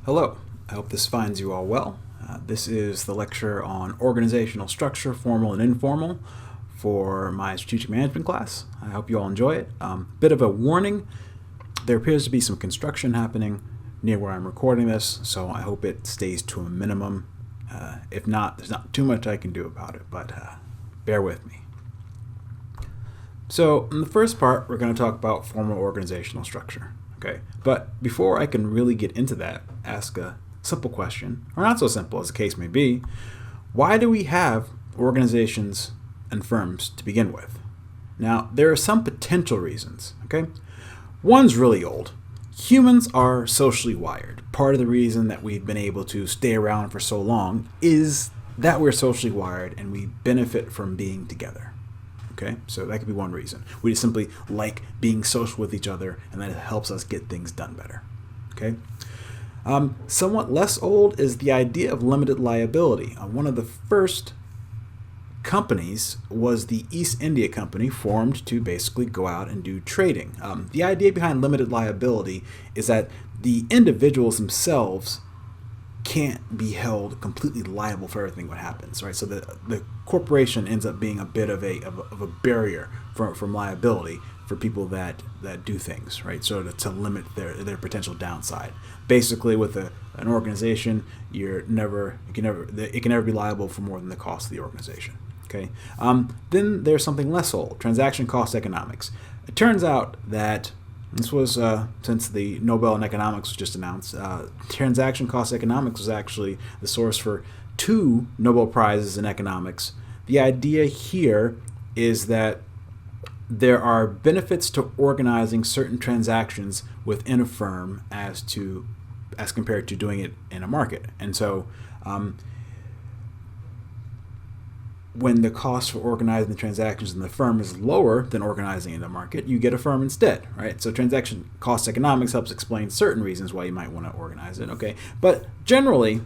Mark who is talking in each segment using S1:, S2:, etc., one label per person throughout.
S1: Hello, I hope this finds you all well. This is the lecture on organizational structure, formal and informal, for my strategic management class. I hope you all enjoy it. Bit of a warning, there appears to be some construction happening near where I'm recording this, so I hope it stays to a minimum. If not, there's not too much I can do about it, but bear with me. So in the first part, we're going to talk about formal organizational structure. Okay, but before I can really get into that, ask a simple question, or not so simple as the case may be. Why do we have organizations and firms to begin with? Now, there are some potential reasons, okay? One's really old. Humans are socially wired. Part of the reason that we've been able to stay around for so long is that we're socially wired and we benefit from being together. Okay, so that could be one reason. We just simply like being social with each other, and that helps us get things done better. Okay. Somewhat less old is the idea of limited liability. One of the first companies was the East India Company, formed to basically go out and do trading. The idea behind limited liability is that the individuals themselves can't be held completely liable for everything what happens, right? So the corporation ends up being a bit of a barrier from liability for people that do things, right? So to limit their potential downside. Basically, with an organization, it can never be liable for more than the cost of the organization. Okay. Then there's something less old: transaction cost economics. It turns out that this was, since the Nobel in economics was just announced, transaction cost economics was actually the source for 2 Nobel Prizes in economics. The idea here is that there are benefits to organizing certain transactions within a firm as compared to doing it in a market. And so when the cost for organizing the transactions in the firm is lower than organizing in the market, you get a firm instead, right? So transaction cost economics helps explain certain reasons why you might want to organize it, okay? But generally,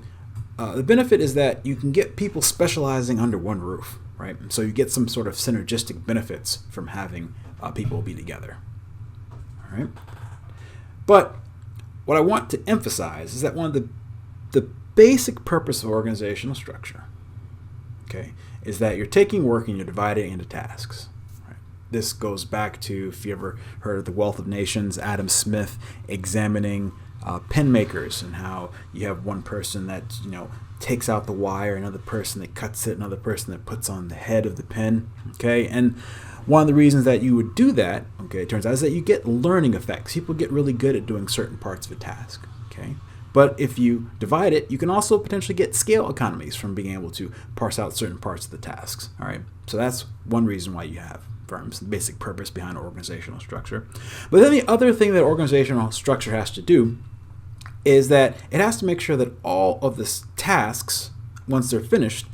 S1: the benefit is that you can get people specializing under one roof, right? So you get some sort of synergistic benefits from having people be together, all right? But what I want to emphasize is that one of the basic purpose of organizational structure, okay, is that you're taking work and you're dividing it into tasks. Right? This goes back to, if you ever heard of The Wealth of Nations, Adam Smith examining pen makers and how you have one person that takes out the wire, another person that cuts it, another person that puts on the head of the pen. Okay, and one of the reasons that you would do that, okay, it turns out, is that you get learning effects. People get really good at doing certain parts of a task. Okay. But if you divide it, you can also potentially get scale economies from being able to parse out certain parts of the tasks. All right, so that's one reason why you have firms, the basic purpose behind organizational structure. But then the other thing that organizational structure has to do is that it has to make sure that all of the tasks, once they're finished,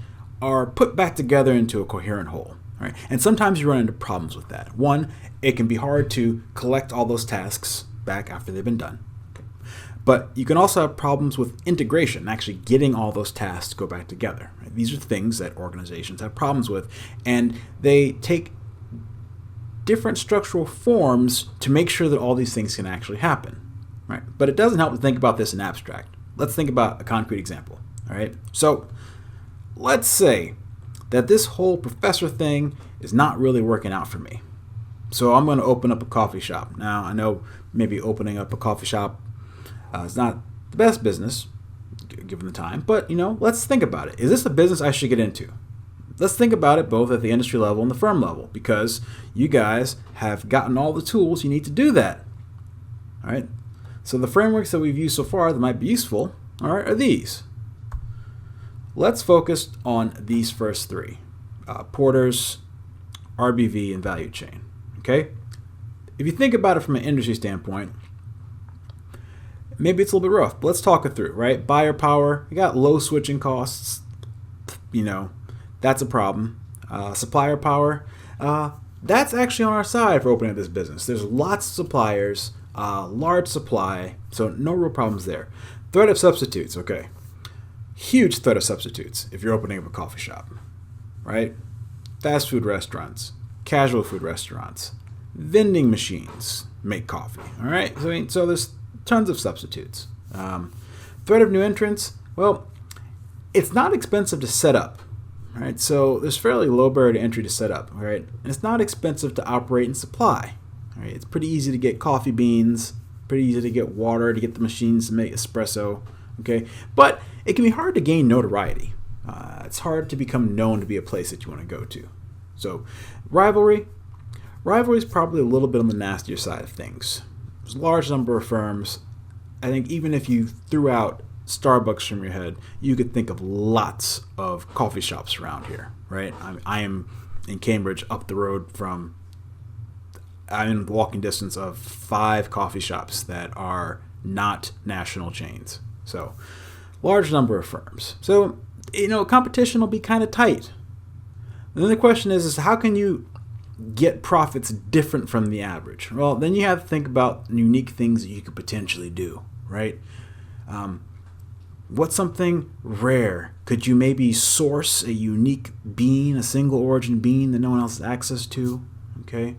S1: are put back together into a coherent whole. All right, and sometimes you run into problems with that. One, it can be hard to collect all those tasks back after they've been done. But you can also have problems with integration, actually getting all those tasks to go back together. Right? These are things that organizations have problems with, and they take different structural forms to make sure that all these things can actually happen. Right? But it doesn't help to think about this in abstract. Let's think about a concrete example. All right? So let's say that this whole professor thing is not really working out for me. So I'm going to open up a coffee shop. Now, I know maybe opening up a coffee shop it's not the best business, given the time, but let's think about it. Is this a business I should get into? Let's think about it both at the industry level and the firm level, because you guys have gotten all the tools you need to do that. All right. So the frameworks that we've used so far that might be useful, all right, are these. Let's focus on these first 3: Porter's, RBV, and value chain. Okay. If you think about it from an industry standpoint, maybe it's a little bit rough, but let's talk it through, right? Buyer power, you got low switching costs, that's a problem. Supplier power, that's actually on our side for opening up this business. There's lots of suppliers, large supply, so no real problems there. Threat of substitutes, okay. Huge threat of substitutes if you're opening up a coffee shop, right? Fast food restaurants, casual food restaurants, vending machines make coffee, all right? So there's tons of substitutes. Threat of new entrants, well, it's not expensive to set up, right? So there's fairly low barrier to entry to set up, right? And it's not expensive to operate and supply, right? It's pretty easy to get coffee beans, pretty easy to get water, to get the machines to make espresso, okay? But it can be hard to gain notoriety. It's hard to become known to be a place that you want to go to. So rivalry is probably a little bit on the nastier side of things. There's a large number of firms. I think even if you threw out Starbucks from your head, you could think of lots of coffee shops around here, right? I am in Cambridge, up the road from, I'm in walking distance of 5 coffee shops that are not national chains. So large number of firms. So, competition will be kind of tight. And then the question is how can you get profits different from the average? Well, then you have to think about unique things that you could potentially do, right? What's something rare? Could you maybe source a unique bean, a single origin bean that no one else has access to? Okay.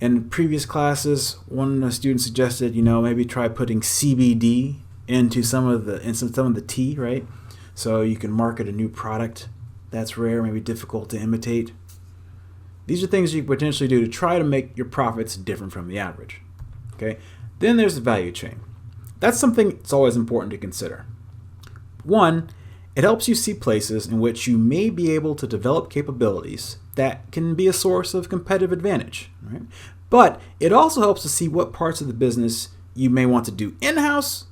S1: In previous classes, one student suggested, maybe try putting CBD into some of the tea, right? So you can market a new product that's rare, maybe difficult to imitate. These are things you can potentially do to try to make your profits different from the average. Okay. Then there's the value chain. That's something that's always important to consider. One, it helps you see places in which you may be able to develop capabilities that can be a source of competitive advantage. Right? But it also helps to see what parts of the business you may want to do in-house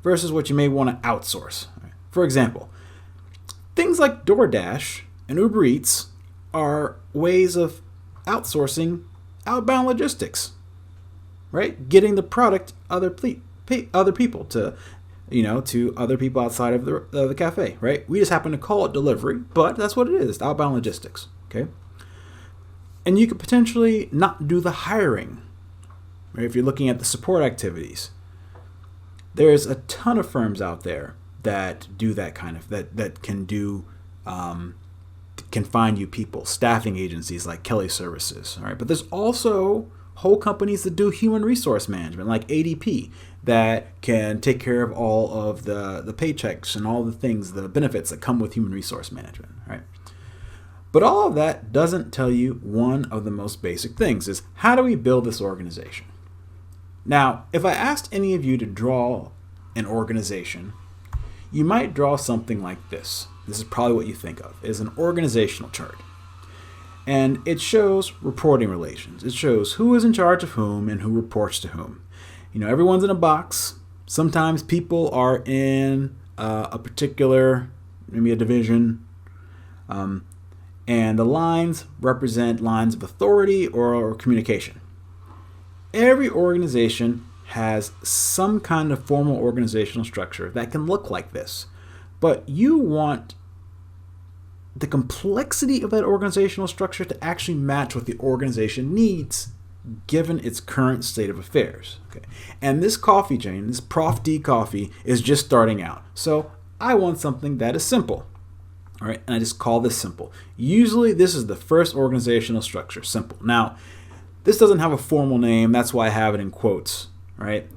S1: versus what you may want to outsource. Right? For example, things like DoorDash and Uber Eats are ways of outsourcing outbound logistics, right? Getting the product other people to other people outside of the cafe, right? We just happen to call it delivery, but that's what it is, outbound logistics, okay? And you could potentially not do the hiring, right? If you're looking at the support activities. There's a ton of firms out there that do that kind of, that can do, can find you people, staffing agencies like Kelly Services, all right? But there's also whole companies that do human resource management like ADP that can take care of all of the paychecks and all the things, the benefits that come with human resource management, right? But all of that doesn't tell you one of the most basic things is how do we build this organization? Now, if I asked any of you to draw an organization, you might draw something like this. This is probably what you think of, is an organizational chart. And it shows reporting relations. It shows who is in charge of whom and who reports to whom. Everyone's in a box. Sometimes people are in a particular, maybe a division. And the lines represent lines of authority or communication. Every organization has some kind of formal organizational structure that can look like this. But you want the complexity of that organizational structure to actually match what the organization needs given its current state of affairs. Okay. And this coffee chain, this Prof D coffee, is just starting out. So I want something that is simple. All right, and I just call this simple. Usually this is the first organizational structure, simple. Now, this doesn't have a formal name, that's why I have it in quotes, right?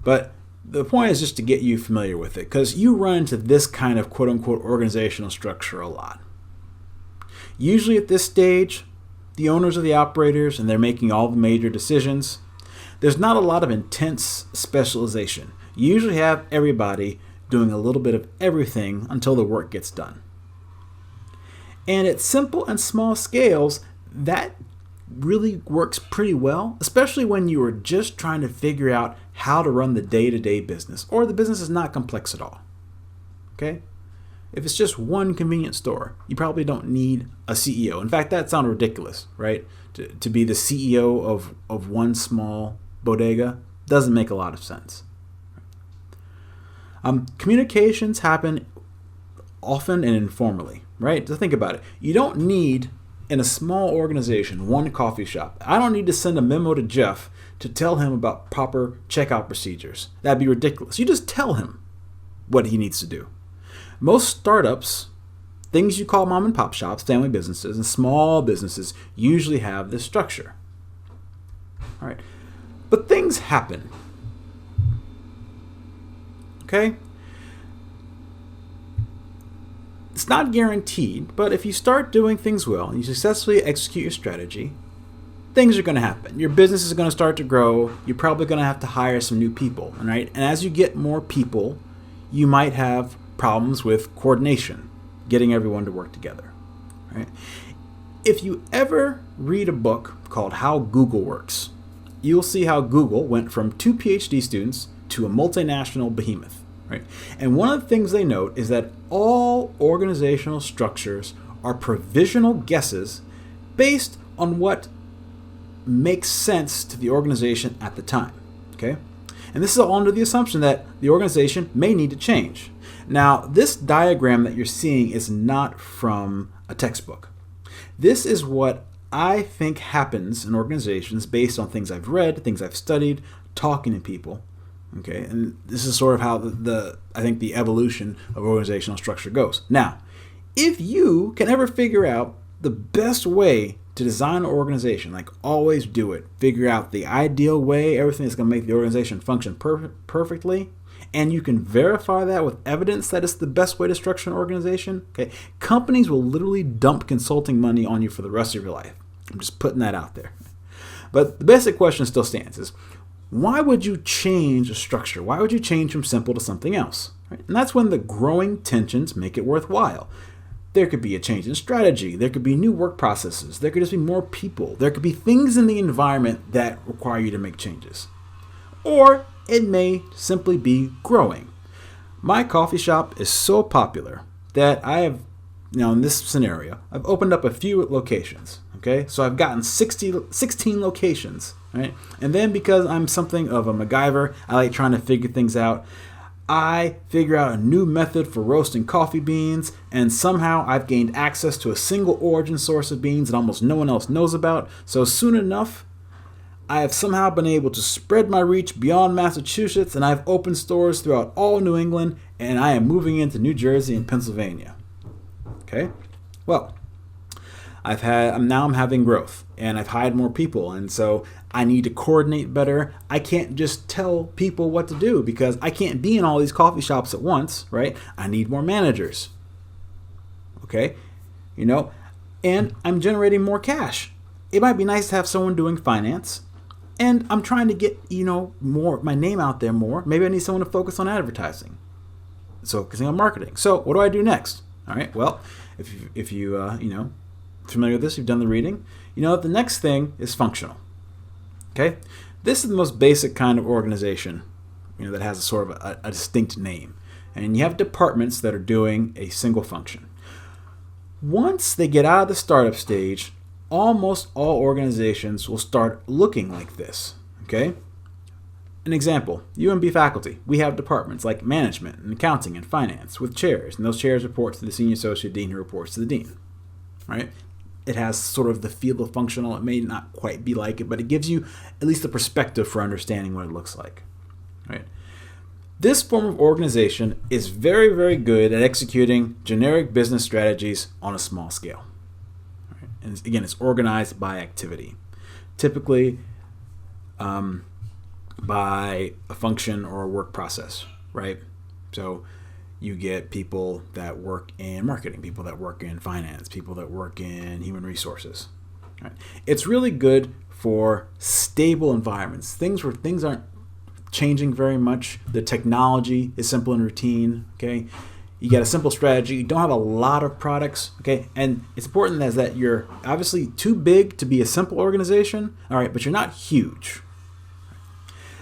S1: But the point is just to get you familiar with it, because you run into this kind of quote-unquote organizational structure a lot. Usually at this stage, the owners are the operators and they're making all the major decisions. There's not a lot of intense specialization. You usually have everybody doing a little bit of everything until the work gets done. And at simple and small scales, that really works pretty well, especially when you are just trying to figure out how to run the day-to-day business, or the business is not complex at all. Okay? If it's just one convenience store, you probably don't need a CEO. In fact, that sounds ridiculous, right? To be the CEO of one small bodega doesn't make a lot of sense. Communications happen often and informally, right? So think about it. You don't need, in a small organization, one coffee shop. I don't need to send a memo to Jeff to tell him about proper checkout procedures. That'd be ridiculous. You just tell him what he needs to do. Most startups, things you call mom and pop shops, family businesses, and small businesses usually have this structure. All right. But things happen. okay? It's not guaranteed, but if you start doing things well and you successfully execute your strategy, things are going to happen. Your business is going to start to grow. You're probably going to have to hire some new people, right? And as you get more people, you might have problems with coordination, getting everyone to work together, right? If you ever read a book called How Google Works, you'll see how Google went from 2 PhD students to a multinational behemoth. Right? And one of the things they note is that all organizational structures are provisional guesses based on what makes sense to the organization at the time. Okay? And this is all under the assumption that the organization may need to change. Now, this diagram that you're seeing is not from a textbook. This is what I think happens in organizations based on things I've read, things I've studied, talking to people. Okay, and this is sort of how I think the evolution of organizational structure goes. Now, if you can ever figure out the best way to design an organization, like always do it, figure out the ideal way, everything that's going to make the organization function perfectly, and you can verify that with evidence that it's the best way to structure an organization, okay, companies will literally dump consulting money on you for the rest of your life. I'm just putting that out there. But the basic question still stands is, why would you change a structure? Why would you change from simple to something else? Right? And that's when the growing tensions make it worthwhile. There could be a change in strategy. There could be new work processes. There could just be more people. There could be things in the environment that require you to make changes. Or it may simply be growing. My coffee shop is so popular that I have, in this scenario, I've opened up a few locations. Okay, so I've gotten 16 locations. Right? And then because I'm something of a MacGyver, I like trying to figure things out. I figure out a new method for roasting coffee beans, and somehow I've gained access to a single origin source of beans that almost no one else knows about. So soon enough, I have somehow been able to spread my reach beyond Massachusetts, and I've opened stores throughout all New England, and I am moving into New Jersey and Pennsylvania. Okay? Well, I'm having growth, and I've hired more people, and so I need to coordinate better. I can't just tell people what to do because I can't be in all these coffee shops at once, right? I need more managers. Okay? And I'm generating more cash. It might be nice to have someone doing finance, and I'm trying to get, my name out there more. Maybe I need someone to focus on advertising. So focusing on marketing. So what do I do next? All right. Well, if you familiar with this, you've done the reading, the next thing is functional. Okay? This is the most basic kind of organization, that has a sort of a distinct name. And you have departments that are doing a single function. Once they get out of the startup stage, almost all organizations will start looking like this. Okay? An example, UMB faculty, we have departments like management and accounting and finance with chairs, and those chairs report to the senior associate dean who reports to the dean. Right? It has sort of the feel of functional. It may not quite be like it, but it gives you at least a perspective for understanding what it looks like. Right? This form of organization is very, very good at executing generic business strategies on a small scale. Right? And again, it's organized by activity, typically by a function or a work process. Right? So you get people that work in marketing, people that work in finance, people that work in human resources. Right? It's really good for stable environments, things where things aren't changing very much. The technology is simple and routine. Okay, you got a simple strategy. You don't have a lot of products. Okay, and it's important that you're obviously too big to be a simple organization. All right, but you're not huge.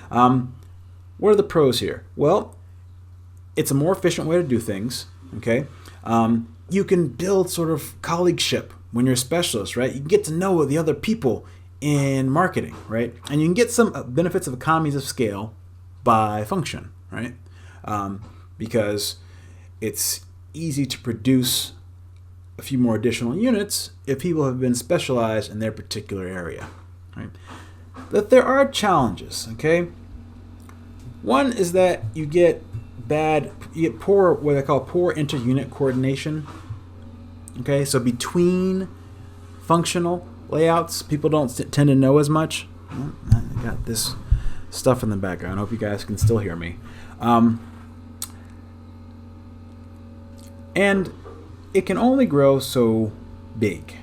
S1: What are the pros here? Well, it's a more efficient way to do things, okay? You can build sort of colleagueship when you're a specialist, right? You can get to know the other people in marketing, right? And you can get some benefits of economies of scale by function, right? Because it's easy to produce a few more additional units if people have been specialized in their particular area, right? But there are challenges, okay? One is that you get poor, what I call poor inter-unit coordination. Okay, so between functional layouts, people don't tend to know as much. I got this stuff in the background. I hope you guys can still hear me. And it can only grow so big,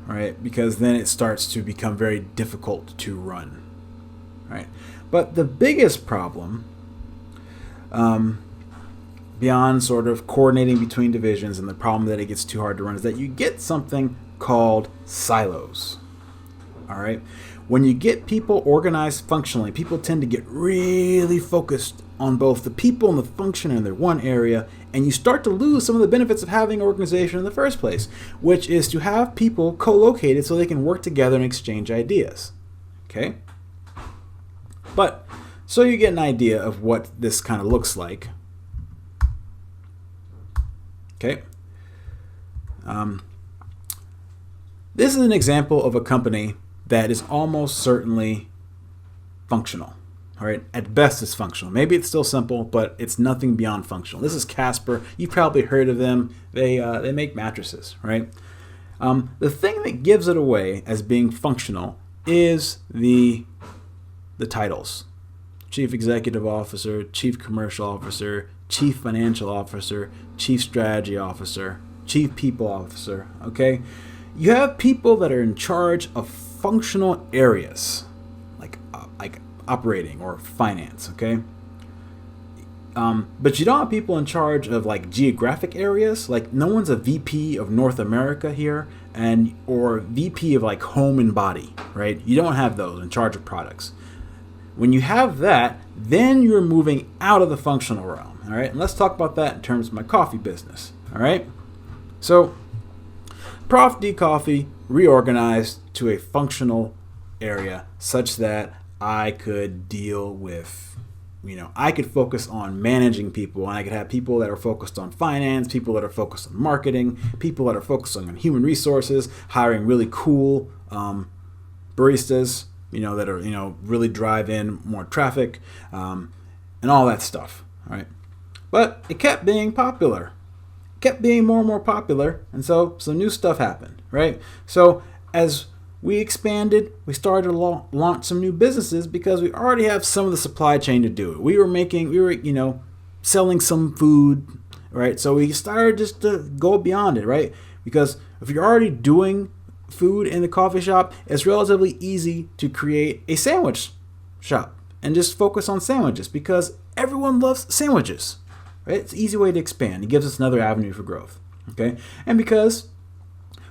S1: right? Because then it starts to become very difficult to run, right? But the biggest problem, beyond sort of coordinating between divisions and the problem that it gets too hard to run, is that you get something called silos. All right? When you get people organized functionally, people tend to get really focused on both the people and the function in their one area, and you start to lose some of the benefits of having organization in the first place, which is to have people co-located so they can work together and exchange ideas. Okay? But, so you get an idea of what this kind of looks like. Okay? This is an example of a company that is almost certainly functional. All right, at best it's functional. Maybe it's still simple, but it's nothing beyond functional. This is Casper. You've probably heard of them. They make mattresses, right? The thing that gives it away as being functional is the titles: Chief Executive Officer, Chief Commercial Officer, Chief Financial Officer, Chief Strategy Officer, Chief People Officer. Okay, you have people that are in charge of functional areas, like operating or finance, okay? But you don't have people in charge of like geographic areas. Like no one's a VP of North America here, or VP of like home and body, right? You don't have those in charge of products. When you have that, then you're moving out of the functional realm, all right? And let's talk about that in terms of my coffee business, all right? So, Prof D Coffee reorganized to a functional area such that I could deal with, I could focus on managing people, and I could have people that are focused on finance, people that are focused on marketing, people that are focused on human resources, hiring really cool baristas, that are, really drive in more traffic, and all that stuff, all right? But it kept being popular, kept being more and more popular, and so some new stuff happened, right? So as we expanded, we started to launch some new businesses because we already have some of the supply chain to do it. We were selling some food, right? So we started just to go beyond it, right? Because if you're already doing food in the coffee shop, it's relatively easy to create a sandwich shop and just focus on sandwiches because everyone loves sandwiches, right? It's an easy way to expand. It gives us another avenue for growth, okay? And because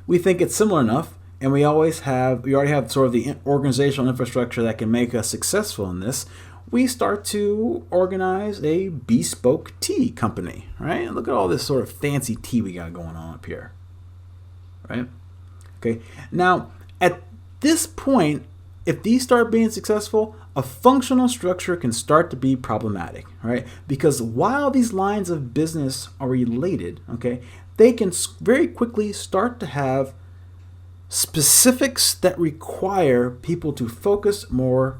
S1: we think it's similar enough, and we already have sort of the organizational infrastructure that can make us successful in this, we start to organize a bespoke tea company, right? And look at all this sort of fancy tea we got going on up here, right? Okay, now at this point, if these start being successful, a functional structure can start to be problematic, right? Because while these lines of business are related, okay, they can very quickly start to have specifics that require people to focus more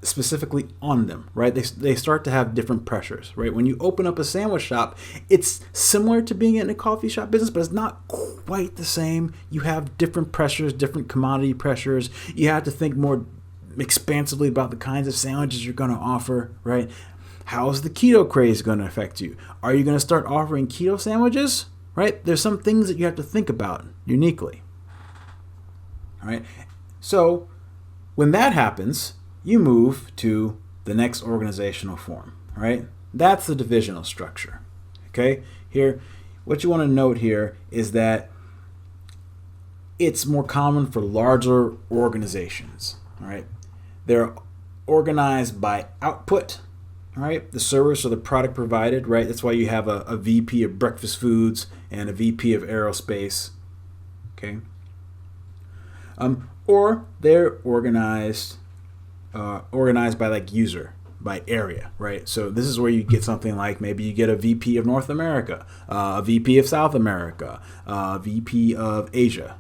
S1: specifically on them, right? They start to have different pressures, right? When you open up a sandwich shop, it's similar to being in a coffee shop business, but it's not quite the same. You have different pressures, different commodity pressures. You have to think more expansively about the kinds of sandwiches you're going to offer, right? How is the keto craze going to affect you? Are you going to start offering keto sandwiches, right? There's some things that you have to think about uniquely. All right. So when that happens, you move to the next organizational form. All right. That's the divisional structure. Okay. Here, what you want to note here is that it's more common for larger organizations. All right. They're organized by output. All right. The service or the product provided. Right. That's why you have a VP of breakfast foods and a VP of aerospace. Okay. Or they're organized by like user, by area, right? So this is where you get something like maybe you get a VP of North America, a VP of South America, a VP of Asia.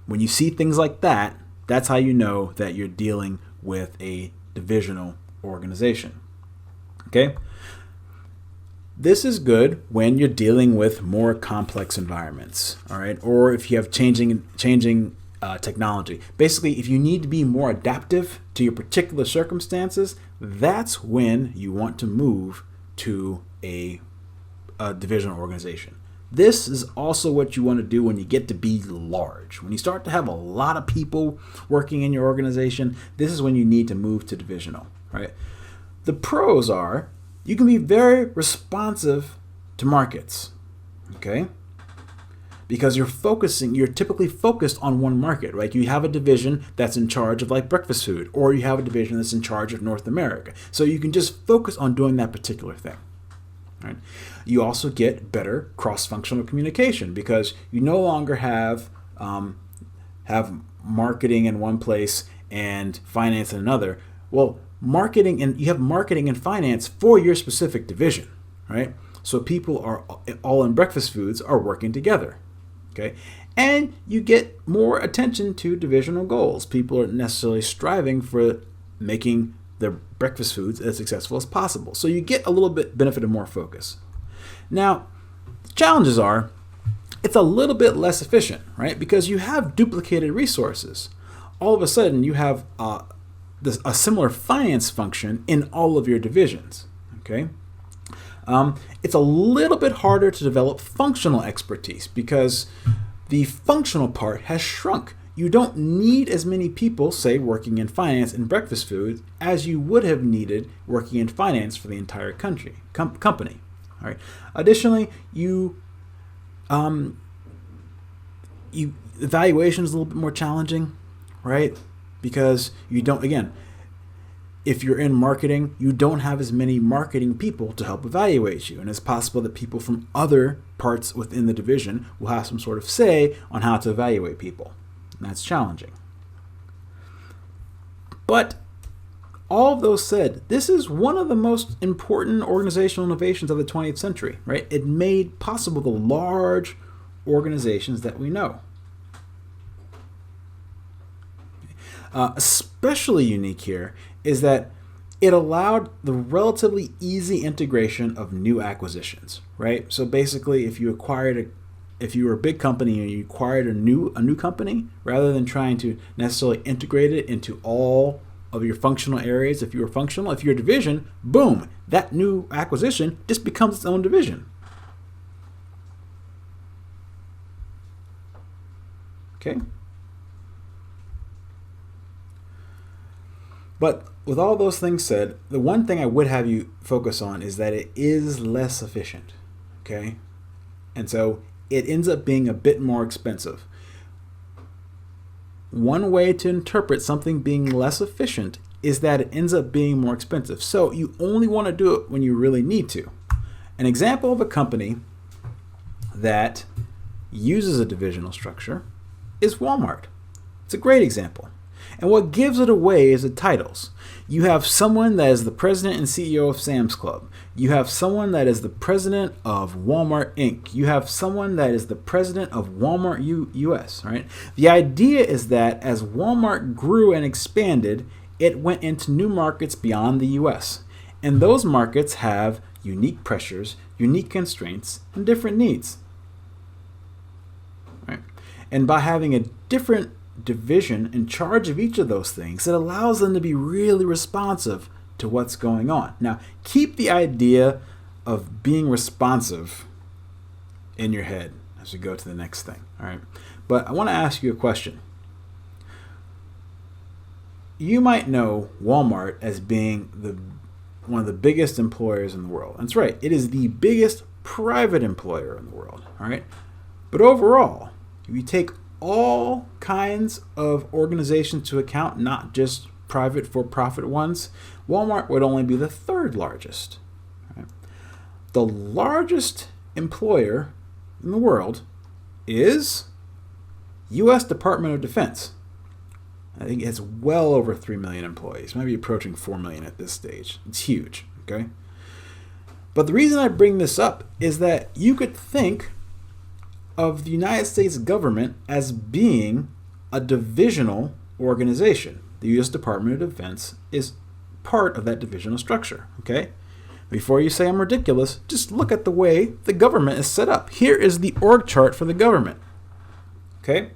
S1: When you see things like that, that's how you know that you're dealing with a divisional organization. Okay? This is good when you're dealing with more complex environments, all right? Or if you have changing technology. Basically, if you need to be more adaptive to your particular circumstances, that's when you want to move to a a divisional organization. This is also what you want to do when you get to be large. When you start to have a lot of people working in your organization, this is when you need to move to divisional, right? The pros are you can be very responsive to markets, okay? Because you're typically focused on one market, right? You have a division that's in charge of like breakfast food, or you have a division that's in charge of North America. So you can just focus on doing that particular thing, right? You also get better cross-functional communication because you no longer have marketing in one place and finance in another. Well, you have marketing and finance for your specific division, right? So people are all in breakfast foods are working together. Okay, and you get more attention to divisional goals. People are necessarily striving for making their breakfast foods as successful as possible. So you get a little bit benefit of more focus. Now, the challenges are it's a little bit less efficient, right? Because you have duplicated resources. All of a sudden, you have a similar finance function in all of your divisions. Okay. It's a little bit harder to develop functional expertise because the functional part has shrunk. You don't need as many people, say, working in finance and breakfast foods as you would have needed working in finance for the entire company. All right. Additionally, evaluation is a little bit more challenging, right? Because you don't, again, if you're in marketing, you don't have as many marketing people to help evaluate you. And it's possible that people from other parts within the division will have some sort of say on how to evaluate people. And that's challenging. But all of those said, this is one of the most important organizational innovations of the 20th century, right? It made possible the large organizations that we know. Especially unique here is that it allowed the relatively easy integration of new acquisitions, right? So basically, if you were a big company and you acquired a new company, rather than trying to necessarily integrate it into all of your functional areas, if you're a division, boom, that new acquisition just becomes its own division. Okay. But with all those things said, the one thing I would have you focus on is that it is less efficient, okay? And so it ends up being a bit more expensive. One way to interpret something being less efficient is that it ends up being more expensive. So you only want to do it when you really need to. An example of a company that uses a divisional structure is Walmart. It's a great example. And what gives it away is the titles. You have someone that is the president and CEO of Sam's Club. You have someone that is the president of Walmart Inc. You have someone that is the president of Walmart US, right? The idea is that as Walmart grew and expanded, it went into new markets beyond the US. And those markets have unique pressures, unique constraints, and different needs. Right? And by having a different division in charge of each of those things, it allows them to be really responsive to what's going on. Now, keep the idea of being responsive in your head as we go to the next thing, all right? But I want to ask you a question. You might know Walmart as being one of the biggest employers in the world. That's right. It is the biggest private employer in the world, all right? But overall, if you take all kinds of organizations to account, not just private for-profit ones, Walmart would only be the third largest. Right? The largest employer in the world is U.S. Department of Defense. I think it has well over 3 million employees, maybe approaching 4 million at this stage. It's huge, okay? But the reason I bring this up is that you could think of the United States government as being a divisional organization. The U.S. Department of Defense is part of that divisional structure, okay? Before you say I'm ridiculous, just look at the way the government is set up. Here is the org chart for the government, okay?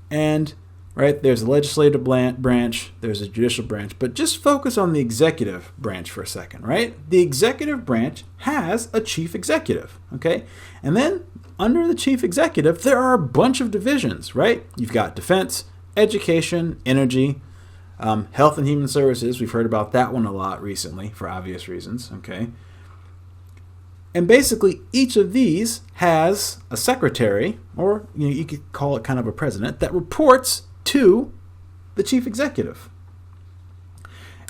S1: And right? There's a legislative branch, there's a judicial branch, but just focus on the executive branch for a second, right? The executive branch has a chief executive, okay? And then under the chief executive, there are a bunch of divisions, right? You've got defense, education, energy, health and human services. We've heard about that one a lot recently for obvious reasons, okay? And basically, each of these has a secretary, or you could call it kind of a president, that reports to the chief executive.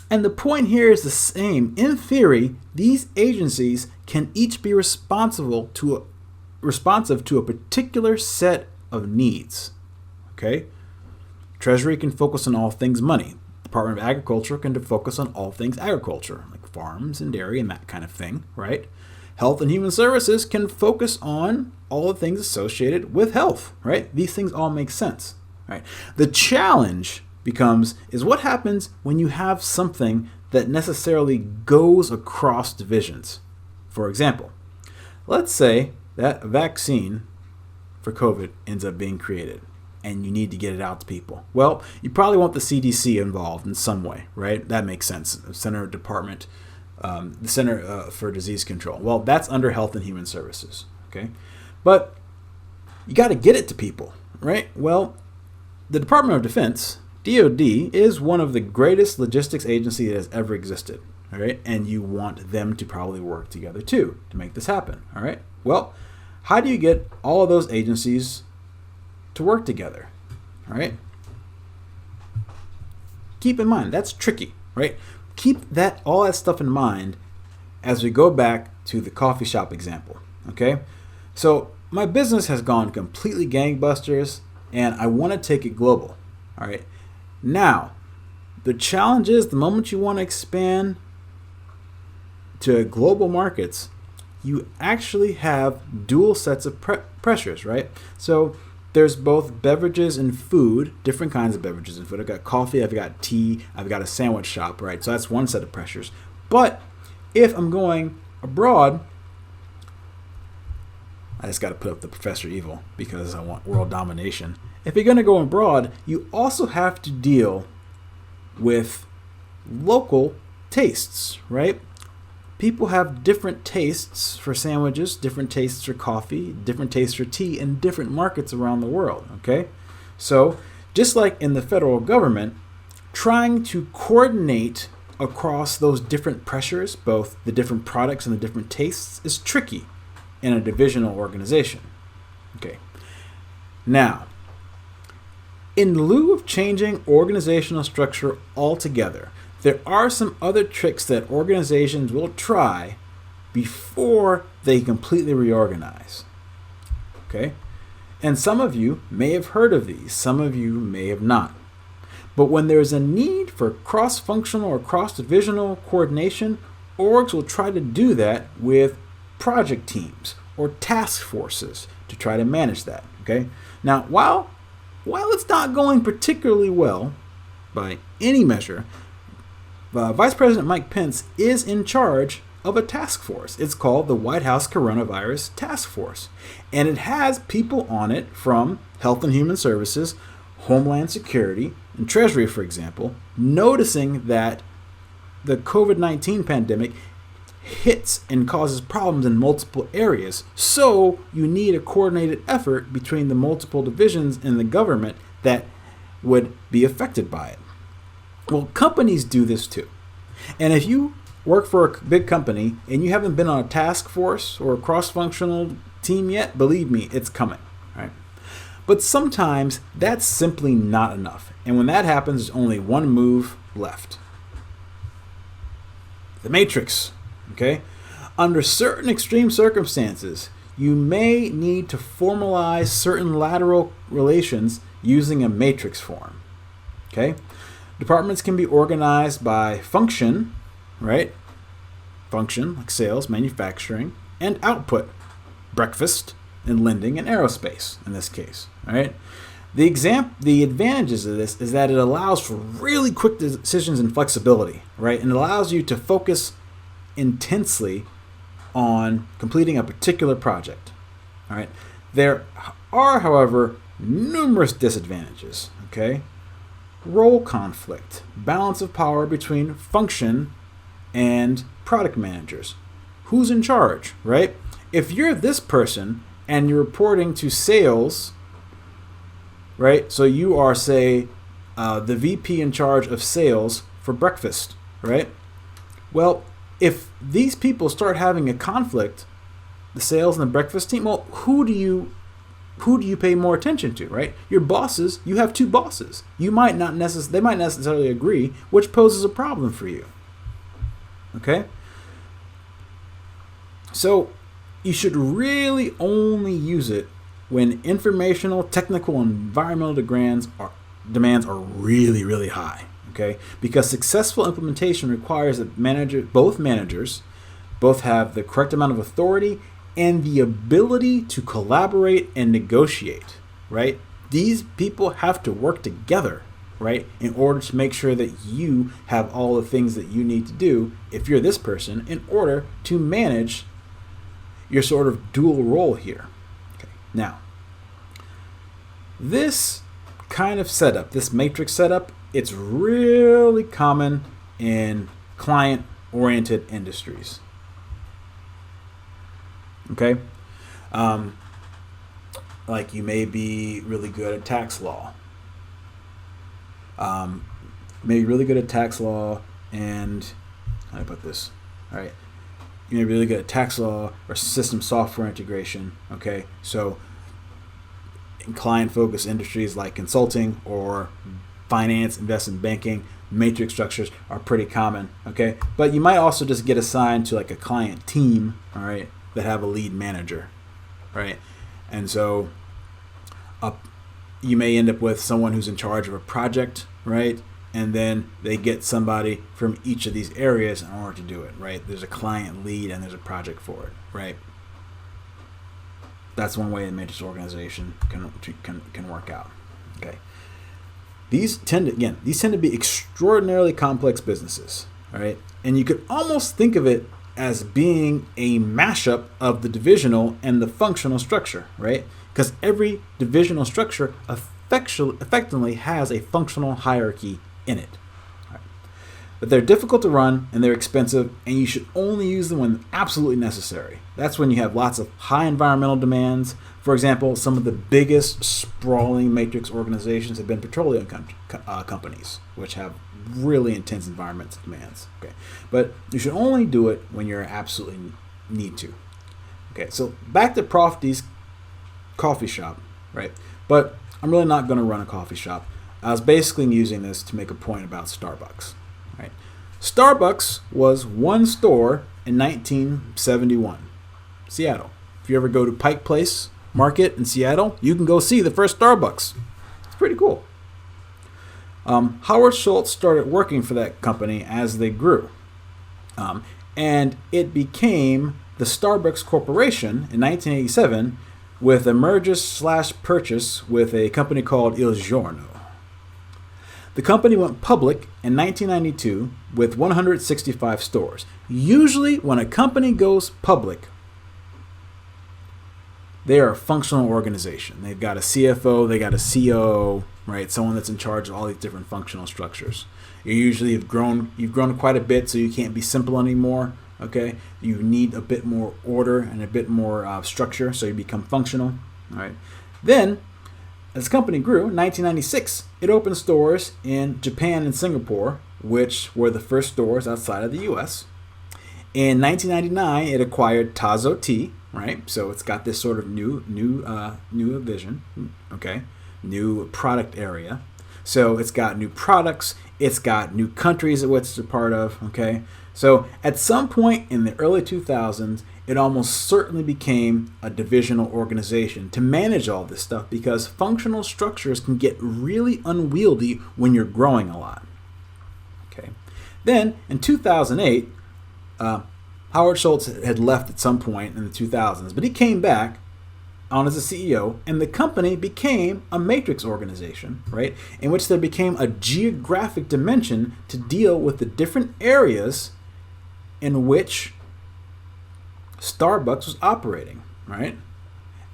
S1: And the point here is the same. In theory, these agencies can each be responsive to a particular set of needs. Okay? Treasury can focus on all things money. Department of Agriculture can focus on all things agriculture, like farms and dairy and that kind of thing, right? Health and Human Services can focus on all the things associated with health, right? These things all make sense, right? The challenge is what happens when you have something that necessarily goes across divisions. For example, let's say that a vaccine for COVID ends up being created and you need to get it out to people. Well, you probably want the CDC involved in some way, right? That makes sense. The Center for Disease Control. Well, that's under Health and Human Services, okay? But you got to get it to people, right? Well, the Department of Defense, DoD, is one of the greatest logistics agencies that has ever existed, all right? And you want them to probably work together too to make this happen, all right? Well, how do you get all of those agencies to work together, all right? Keep in mind, that's tricky, right? Keep all that stuff in mind as we go back to the coffee shop example, okay? So my business has gone completely gangbusters, and I want to take it global, all right? Now, the challenge is the moment you want to expand to global markets, you actually have dual sets of pressures, right? So there's both beverages and food, different kinds of beverages and food. I've got coffee, I've got tea, I've got a sandwich shop, right? So that's one set of pressures. But if I'm going abroad, I just got to put up the Professor Evil because I want world domination. If you're going to go abroad, you also have to deal with local tastes, right? People have different tastes for sandwiches, different tastes for coffee, different tastes for tea in different markets around the world, okay? So just like in the federal government, trying to coordinate across those different pressures, both the different products and the different tastes, is tricky in a divisional organization, okay? Now, in lieu of changing organizational structure altogether, there are some other tricks that organizations will try before they completely reorganize. Okay? And some of you may have heard of these, some of you may have not. But when there's a need for cross-functional or cross-divisional coordination, orgs will try to do that with project teams or task forces to try to manage that. Okay? Now, while it's not going particularly well by any measure, Vice President Mike Pence is in charge of a task force. It's called the White House Coronavirus Task Force. And it has people on it from Health and Human Services, Homeland Security, and Treasury, for example, noticing that the COVID-19 pandemic hits and causes problems in multiple areas. So you need a coordinated effort between the multiple divisions in the government that would be affected by it. Well, companies do this too. And if you work for a big company and you haven't been on a task force or a cross-functional team yet, believe me, it's coming, right? But sometimes that's simply not enough. And when that happens, there's only one move left. The matrix, okay? Under certain extreme circumstances, you may need to formalize certain lateral relations using a matrix form, okay? Departments can be organized by function, right? Function, like sales, manufacturing, and output, breakfast, and lending, and aerospace, in this case, all right? The advantages of this is that it allows for really quick decisions and flexibility, right? And it allows you to focus intensely on completing a particular project, all right? There are, however, numerous disadvantages, okay? role conflict, balance of power between function and product managers. Who's in charge, right? If you're this person and you're reporting to sales, right? So you are, say, the VP in charge of sales for breakfast, right? Well, if these people start having a conflict, the sales and the breakfast team, well, who do you pay more attention to, right? Your bosses, you have two bosses. They might not necessarily agree, which poses a problem for you. Okay? So you should really only use it when informational, technical, and environmental demands are really, really high. Okay? Because successful implementation requires that both managers have the correct amount of authority and the ability to collaborate and negotiate, right? These people have to work together, right, in order to make sure that you have all the things that you need to do, if you're this person, in order to manage your sort of dual role here. Okay. Now, this kind of setup, this matrix setup, it's really common in client-oriented industries. Okay, like you may be really good at tax law. And how do I put this? All right, you may be really good at tax law or system software integration. Okay, so in client-focused industries like consulting or finance, investment banking, matrix structures are pretty common. Okay, but you might also just get assigned to like a client team. All right, that have a lead manager, right? And so you may end up with someone who's in charge of a project, right? And then they get somebody from each of these areas in order to do it, right? There's a client lead and there's a project for it, right? That's one way a matrix organization can work out. Okay. These tend to be extraordinarily complex businesses, all right? And you could almost think of it as being a mashup of the divisional and the functional structure, right? Because every divisional structure effectively has a functional hierarchy in it. Right. But they're difficult to run and they're expensive, and you should only use them when absolutely necessary. That's when you have lots of high environmental demands. For example, some of the biggest sprawling matrix organizations have been petroleum companies, which have really intense environmental demands. Okay, but you should only do it when you absolutely need to. Okay, so back to Prof D's coffee shop, right? But I'm really not going to run a coffee shop. I was basically using this to make a point about Starbucks. Right? Starbucks was one store in 1971, Seattle. If you ever go to Pike Place Market in Seattle, you can go see the first Starbucks. It's pretty cool. Howard Schultz started working for that company as they grew. And it became the Starbucks Corporation in 1987 with a merger/purchase with a company called Il Giorno. The company went public in 1992 with 165 stores. Usually when a company goes public, they are a functional organization. They've got a CFO, they got a COO, right? Someone that's in charge of all these different functional structures. You've grown quite a bit, so you can't be simple anymore. Okay, you need a bit more order and a bit more structure, so you become functional. All right. Then, as the company grew, in 1996, it opened stores in Japan and Singapore, which were the first stores outside of the U.S. In 1999, it acquired Tazo Tea, right? So it's got this sort of new vision, okay, new product area. So it's got new products, it's got new countries that it's a part of, okay? So at some point in the early 2000s, it almost certainly became a divisional organization to manage all this stuff, because functional structures can get really unwieldy when you're growing a lot. Okay. Then in 2008, Howard Schultz had left at some point in the 2000s, but he came back on as a CEO, and the company became a matrix organization, right, in which there became a geographic dimension to deal with the different areas in which Starbucks was operating, right,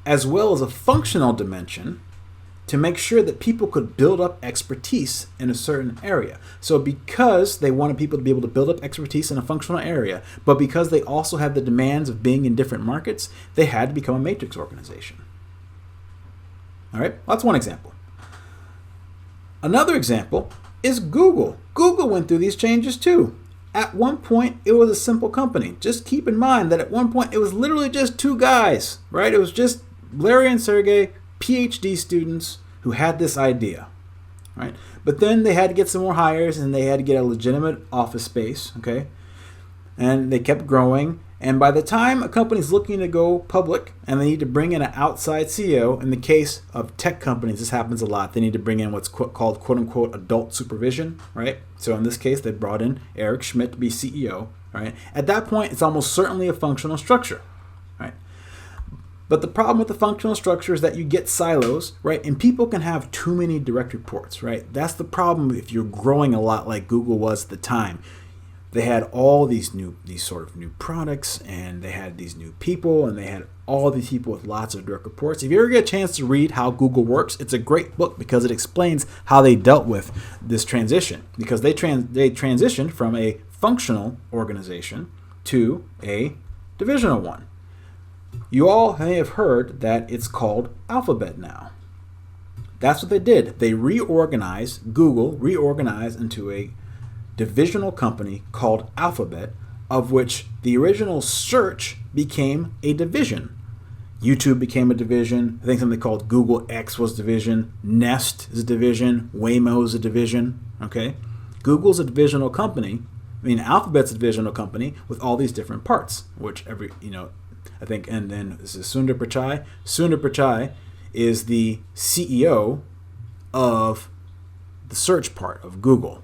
S1: as well as a functional dimension to make sure that people could build up expertise in a certain area. So because they wanted people to be able to build up expertise in a functional area, but because they also had the demands of being in different markets, they had to become a matrix organization. All right, that's one example. Another example is Google. Google went through these changes too. At one point, it was a simple company. Just keep in mind that at one point, it was literally just two guys, right? It was just Larry and Sergey, PhD students who had this idea, right? But then they had to get some more hires and they had to get a legitimate office space, okay? And they kept growing. And by the time a company's looking to go public and they need to bring in an outside CEO, in the case of tech companies, this happens a lot. They need to bring in what's called quote unquote adult supervision, right? So in this case, they brought in Eric Schmidt to be CEO, right? At that point, it's almost certainly a functional structure, right? But the problem with the functional structure is that you get silos, right? And people can have too many direct reports, right? That's the problem if you're growing a lot like Google was at the time. They had all these sort of new products, and they had these new people, and they had all these people with lots of direct reports. If you ever get a chance to read How Google Works, it's a great book because it explains how they dealt with this transition, because they transitioned from a functional organization to a divisional one. You all may have heard that it's called Alphabet now. That's what they did. They Google reorganized into a divisional company called Alphabet, of which the original search became a division. YouTube became a division. I think something called Google X was a division. Nest is a division. Waymo is a division. Okay, Google's a divisional company. Alphabet's a divisional company with all these different parts, which I think, and then this is Sundar Pichai. Sundar Pichai is the CEO of the search part of Google.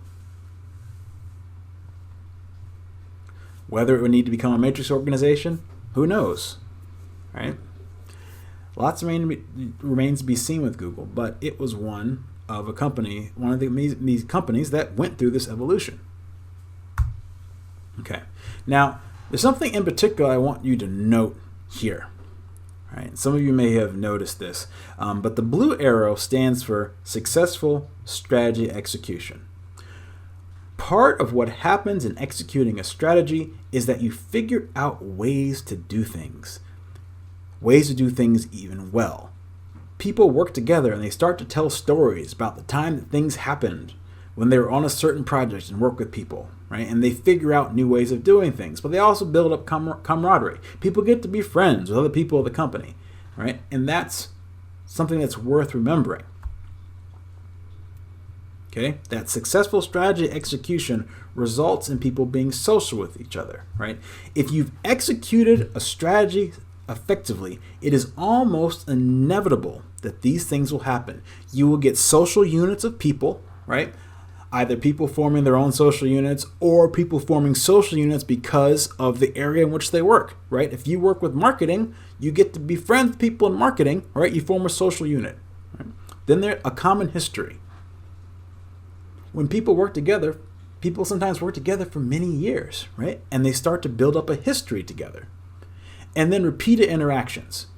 S1: Whether it would need to become a matrix organization, who knows, right? Lots remains to be seen with Google, but it was one of these companies that went through this evolution. Okay, now there's something in particular I want you to note here. Right? Some of you may have noticed this, but the blue arrow stands for successful strategy execution. Part of what happens in executing a strategy is that you figure out ways to do things even well. People work together and they start to tell stories about the time that things happened when they were on a certain project and work with people, right? And they figure out new ways of doing things, but they also build up camaraderie. People get to be friends with other people of the company, right? And that's something that's worth remembering. Okay, that successful strategy execution results in people being social with each other, right? If you've executed a strategy effectively, it is almost inevitable that these things will happen. You will get social units of people, right? Either people forming their own social units or people forming social units because of the area in which they work, right? If you work with marketing, you get to be friends with people in marketing, right? You form a social unit. Right? Then there's a common history. When people work together, people sometimes work together for many years, right? And they start to build up a history together. And then repeated interactions.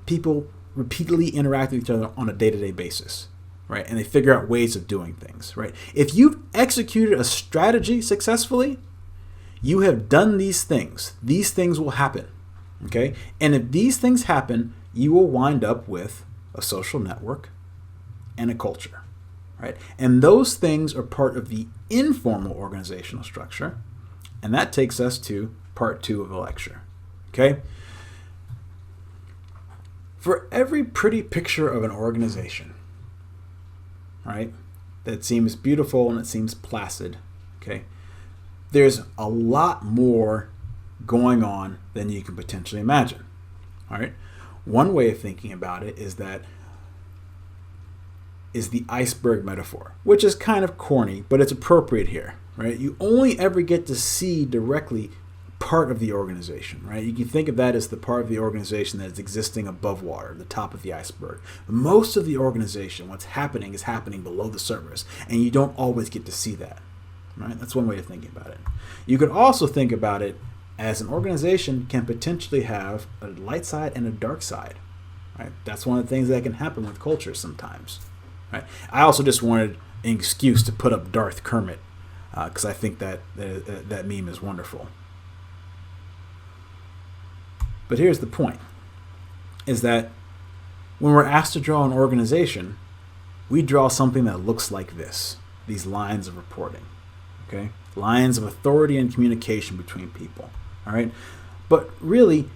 S1: People repeatedly interact with each other on a day-to-day basis, right? And they figure out ways of doing things, right? If you've executed a strategy successfully, you have done these things. These things will happen, okay? And if these things happen, you will wind up with a social network and a culture. Right? And those things are part of the informal organizational structure. And that takes us to part 2 of the lecture. Okay? For every pretty picture of an organization, right, that seems beautiful and it seems placid, okay, there's a lot more going on than you can potentially imagine. All right? One way of thinking about it is the iceberg metaphor, which is kind of corny, but it's appropriate here, right? You only ever get to see directly part of the organization, right? You can think of that as the part of the organization that is existing above water, the top of the iceberg. Most of the organization, what's happening is happening below the surface, and you don't always get to see that, right? That's one way of thinking about it. You could also think about it as an organization can potentially have a light side and a dark side, Right? That's one of the things that can happen with culture sometimes. Right? I also just wanted an excuse to put up Darth Kermit because I think that meme is wonderful. But here's the point, is that when we're asked to draw an organization, we draw something that looks like this, these lines of reporting, okay? Lines of authority and communication between people, all right? But really,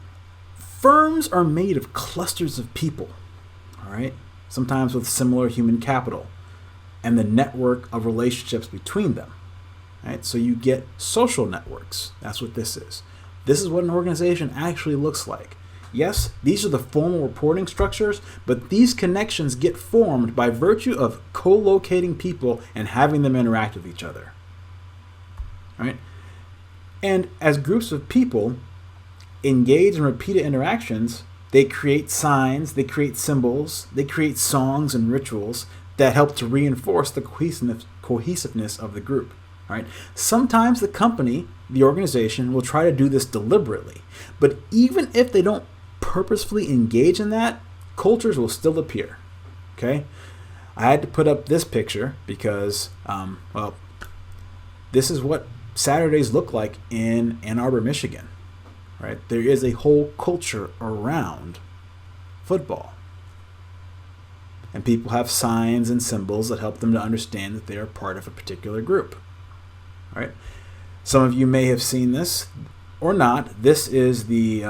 S1: firms are made of clusters of people, all right? Sometimes with similar human capital and the network of relationships between them, right? So you get social networks. That's what this is. This is what an organization actually looks like. Yes, these are the formal reporting structures, but these connections get formed by virtue of co-locating people and having them interact with each other. Right? And as groups of people engage in repeated interactions, they create signs, they create symbols, they create songs and rituals that help to reinforce the cohesiveness of the group. Right? Sometimes the company, the organization, will try to do this deliberately, but even if they don't purposefully engage in that, cultures will still appear. Okay? I had to put up this picture because, this is what Saturdays look like in Ann Arbor, Michigan. Right? There is a whole culture around football. And people have signs and symbols that help them to understand that they are part of a particular group. Right? Some of you may have seen this or not. This is the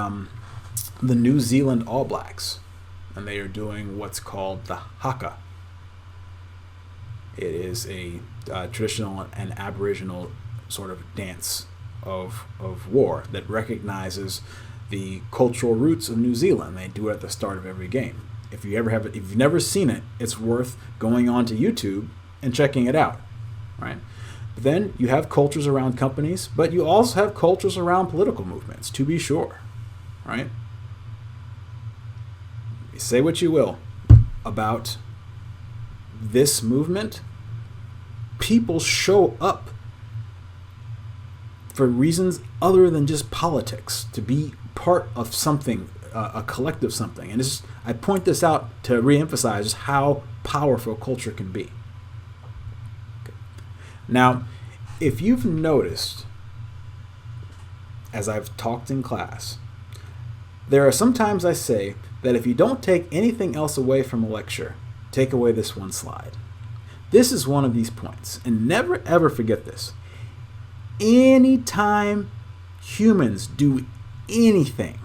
S1: New Zealand All Blacks, and they are doing what's called the haka. It is a traditional and Aboriginal sort of dance of war that recognizes the cultural roots of New Zealand. They do it at the start of every game. If you've never seen it, it's worth going onto YouTube and checking it out. Right? But then you have cultures around companies, but you also have cultures around political movements, to be sure. Right? Say what you will about this movement, people show up for reasons other than just politics, to be part of something, a collective something. And I point this out to reemphasize just how powerful culture can be. Okay. Now, if you've noticed, as I've talked in class, there are sometimes I say that if you don't take anything else away from a lecture, take away this one slide. This is one of these points, and never ever forget this. Anytime humans do anything,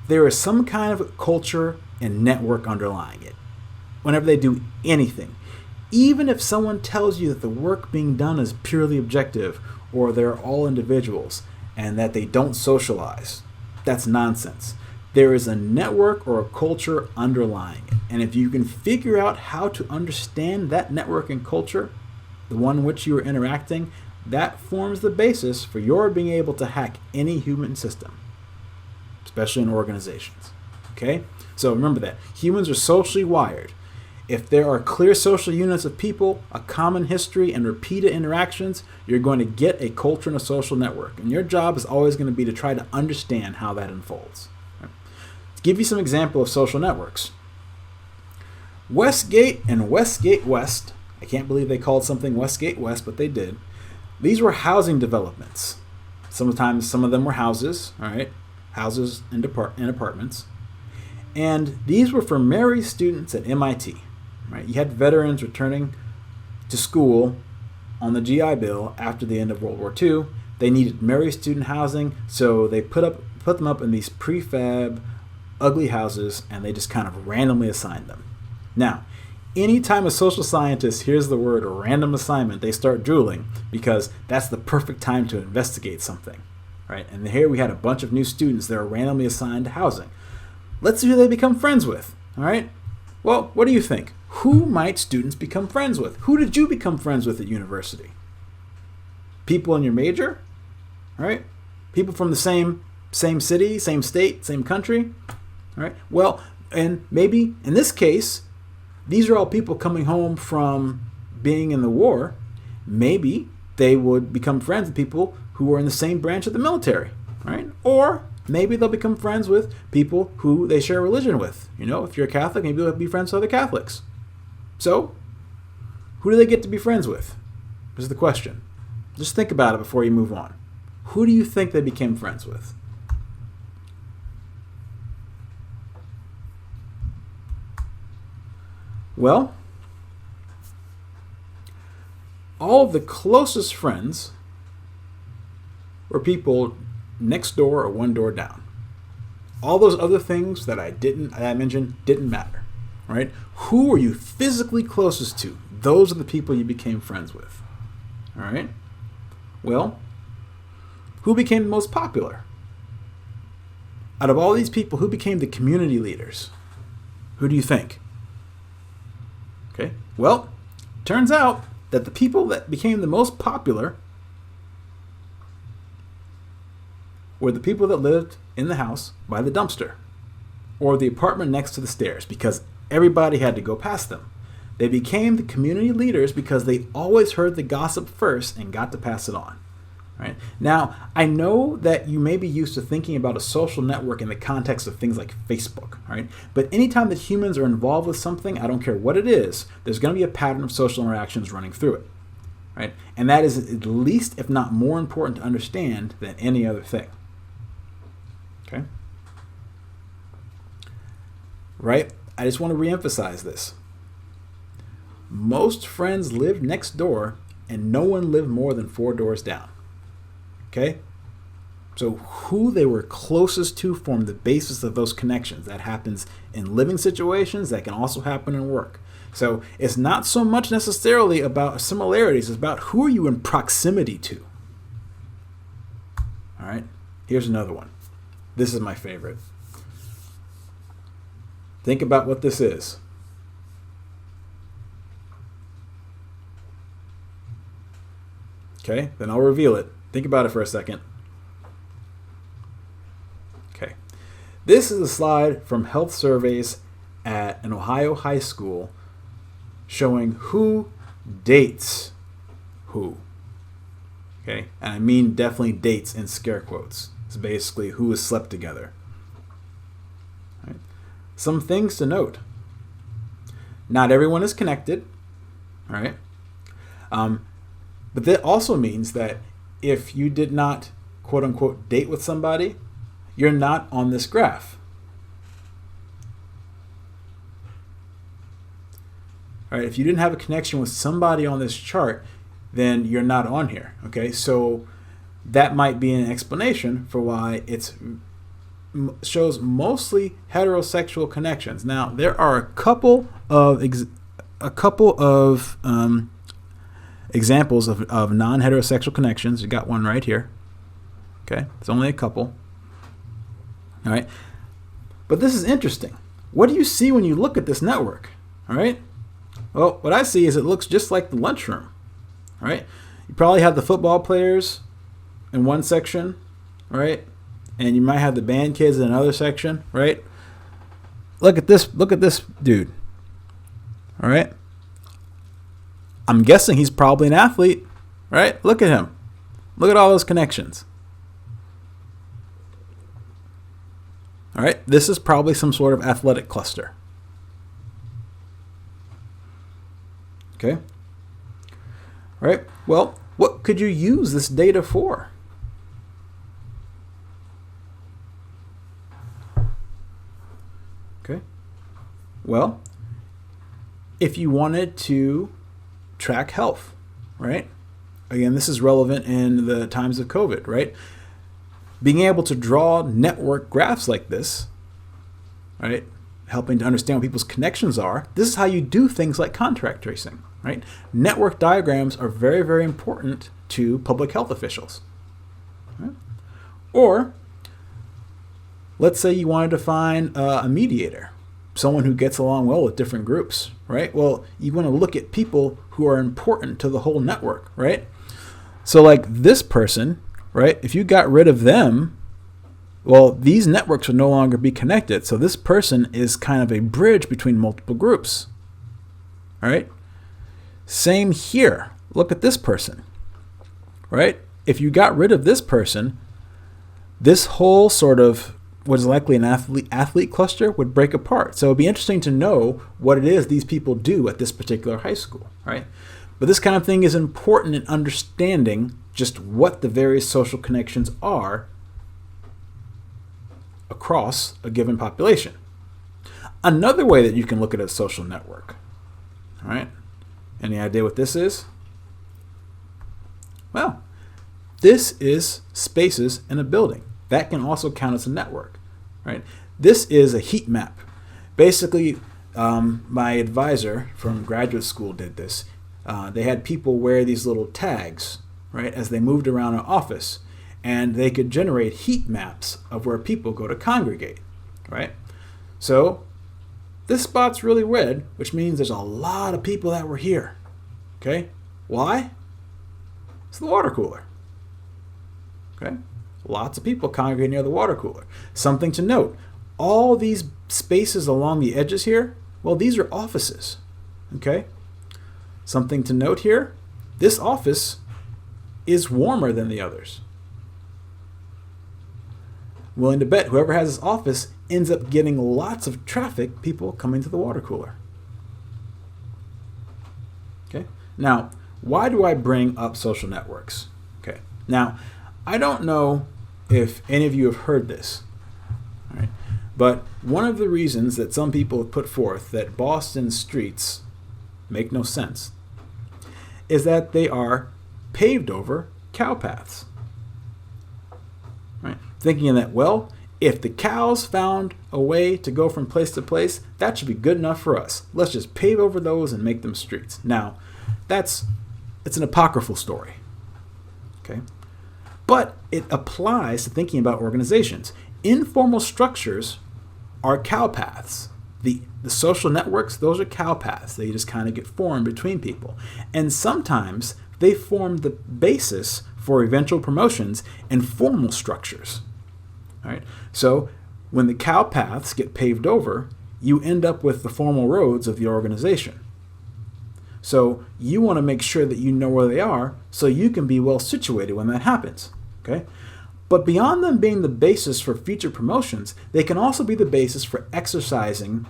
S1: there is some kind of culture and network underlying it. Whenever they do anything, even if someone tells you that the work being done is purely objective, or they're all individuals, and that they don't socialize, that's nonsense. There is a network or a culture underlying it. And if you can figure out how to understand that network and culture, the one in which you are interacting, that forms the basis for your being able to hack any human system, especially in organizations. Okay? So remember that. Humans are socially wired. If there are clear social units of people, a common history, and repeated interactions, you're going to get a culture and a social network. And your job is always going to be to try to understand how that unfolds. Right? To give you some example of social networks. Westgate and Westgate West, I can't believe they called something Westgate West, but they did. These were housing developments. Sometimes some of them were houses, all right? Houses and apartments. And these were for married students at MIT. Right? You had veterans returning to school on the GI Bill after the end of World War II. They needed married student housing, so they put them up in these prefab, ugly houses, and they just kind of randomly assigned them. Now, anytime a social scientist hears the word random assignment, they start drooling because that's the perfect time to investigate something. Right? And here we had a bunch of new students that are randomly assigned to housing. Let's see who they become friends with. All right? Well, what do you think? Who might students become friends with? Who did you become friends with at university? People in your major? All right? People from the same city, same state, same country? All right? Well, and maybe in this case, these are all people coming home from being in the war. Maybe they would become friends with people who are in the same branch of the military, right? Or Maybe they'll become friends with people who they share religion with. If you're a Catholic, maybe they'll be friends with other Catholics. So, who do they get to be friends with? Is the question. Just think about it before you move on. Who do you think they became friends with? Well, all of the closest friends were people next door or one door down. All those other things that I mentioned didn't matter, right? Who were you physically closest to? Those are the people you became friends with, all right? Well, who became the most popular? Out of all these people, who became the community leaders? Who do you think? Okay, well, turns out that the people that became the most popular were the people that lived in the house by the dumpster or the apartment next to the stairs, because everybody had to go past them. They became the community leaders because they always heard the gossip first and got to pass it on. Right? Now, I know that you may be used to thinking about a social network in the context of things like Facebook, right? But anytime that humans are involved with something, I don't care what it is, there's going to be a pattern of social interactions running through it, right? And that is at least, if not more important to understand than any other thing. Okay? Right? I just want to reemphasize this. Most friends lived next door, and no one lived more than 4 doors down. Okay? So who they were closest to formed the basis of those connections. That happens in living situations. That can also happen in work. So it's not so much necessarily about similarities. It's about who are you in proximity to. All right? Here's another one. This is my favorite. Think about what this is. Okay? Then I'll reveal it. Think about it for a second. Okay. This is a slide from health surveys at an Ohio high school showing who dates who. Okay? And I mean definitely dates in scare quotes. It's basically who has slept together. Right? Some things to note. Not everyone is connected. All right? But that also means that if you did not, quote unquote, date with somebody, you're not on this graph. All right, if you didn't have a connection with somebody on this chart, then you're not on here. Okay, so that might be an explanation for why it shows mostly heterosexual connections. Now, there are a couple of examples of non-heterosexual connections. You got one right here. Okay, it's only a couple. All right, but this is interesting. What do you see when you look at this network? All right, well, what I see is it looks just like the lunchroom. All right, you probably have the football players in one section, right, and you might have the band kids in another section, right? Look at this dude. All right. I'm guessing he's probably an athlete, right? Look at him. Look at all those connections. All right, this is probably some sort of athletic cluster. Okay. All right, well, what could you use this data for? Okay. Well, if you wanted to track health, right? Again, this is relevant in the times of COVID, right? Being able to draw network graphs like this, right? Helping to understand what people's connections are. This is how you do things like contract tracing, right? Network diagrams are very, very important to public health officials. Right? Or let's say you wanted to find a mediator, someone who gets along well with different groups, right? Well, you want to look at people who are important to the whole network, right? So like this person, right? If you got rid of them, well, these networks would no longer be connected. So this person is kind of a bridge between multiple groups, all right? Same here. Look at this person, right? If you got rid of this person, this whole sort of what is likely an athlete cluster would break apart. So it'd be interesting to know what it is these people do at this particular high school, right? But this kind of thing is important in understanding just what the various social connections are across a given population. Another way that you can look at a social network, all right? Any idea what this is? Well, this is spaces in a building. That can also count as a network, right? This is a heat map. Basically, my advisor from graduate school did this. They had people wear these little tags, right, as they moved around an office, and they could generate heat maps of where people go to congregate, right? So this spot's really red, which means there's a lot of people that were here, okay? Why? It's the water cooler, okay? Lots of people congregate near the water cooler. Something to note, all these spaces along the edges here, well, these are offices, okay? Something to note here, this office is warmer than the others. Willing to bet whoever has this office ends up getting lots of traffic, people coming to the water cooler. Okay. Now, why do I bring up social networks? Okay. Now, I don't know if any of you have heard this, all right? But one of the reasons that some people have put forth that Boston streets make no sense is that they are paved over cow paths. Right? Thinking that, well, if the cows found a way to go from place to place, that should be good enough for us. Let's just pave over those and make them streets. Now, it's an apocryphal story. Okay? But it applies to thinking about organizations. Informal structures are cow paths. The social networks, those are cow paths. They just kind of get formed between people. And sometimes they form the basis for eventual promotions in formal structures. All right? So when the cow paths get paved over, you end up with the formal roads of the organization. So you want to make sure that you know where they are so you can be well situated when that happens. Okay? But beyond them being the basis for future promotions, they can also be the basis for exercising,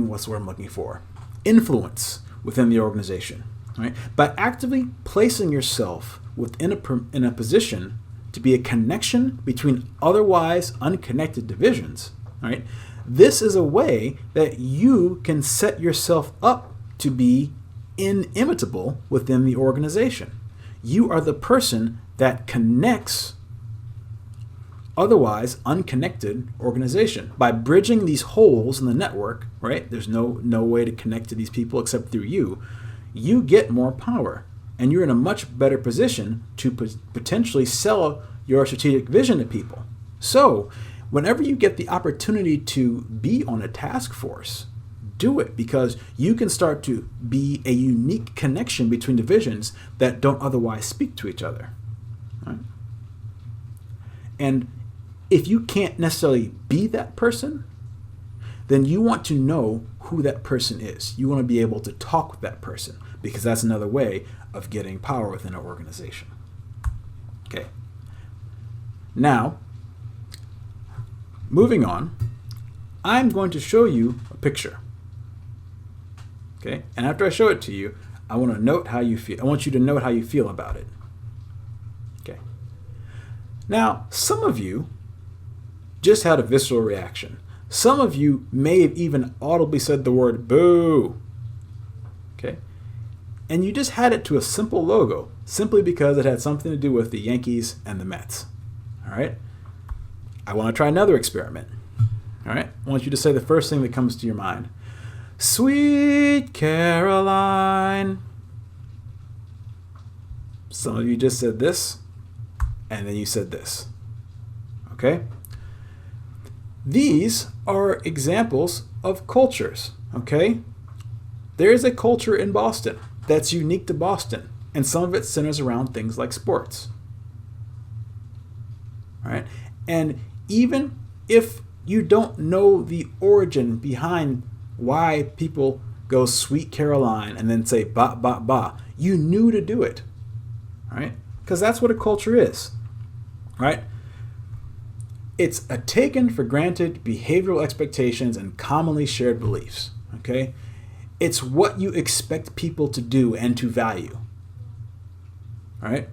S1: what's the word I'm looking for? Influence within the organization. Right? By actively placing yourself in a position to be a connection between otherwise unconnected divisions, right? This is a way that you can set yourself up to be inimitable within the organization. You are the person that connects otherwise unconnected organization. By bridging these holes in the network, right? There's no way to connect to these people except through you. You get more power, and you're in a much better position to potentially sell your strategic vision to people. So whenever you get the opportunity to be on a task force, do it, because you can start to be a unique connection between divisions that don't otherwise speak to each other. Right? And if you can't necessarily be that person, then you want to know who that person is. You want to be able to talk with that person, because that's another way of getting power within an organization. Okay. Now, moving on, I'm going to show you a picture. Okay? And after I show it to you, I want to note how you feel. I want you to note how you feel about it. Okay. Now, some of you just had a visceral reaction. Some of you may have even audibly said the word boo. Okay? And you just had it to a simple logo, simply because it had something to do with the Yankees and the Mets. All right? I want to try another experiment. All right? I want you to say the first thing that comes to your mind. Sweet Caroline. Some of you just said this, and then you said this. Okay? These are examples of cultures. Okay? There is a culture in Boston that's unique to Boston, and some of it centers around things like sports. All right? And even if you don't know the origin behind why people go Sweet Caroline and then say ba ba ba, you knew to do it. All right? because that's what a culture is, right? It's a taken for granted behavioral expectations and commonly shared beliefs, okay? It's what you expect people to do and to value, all right?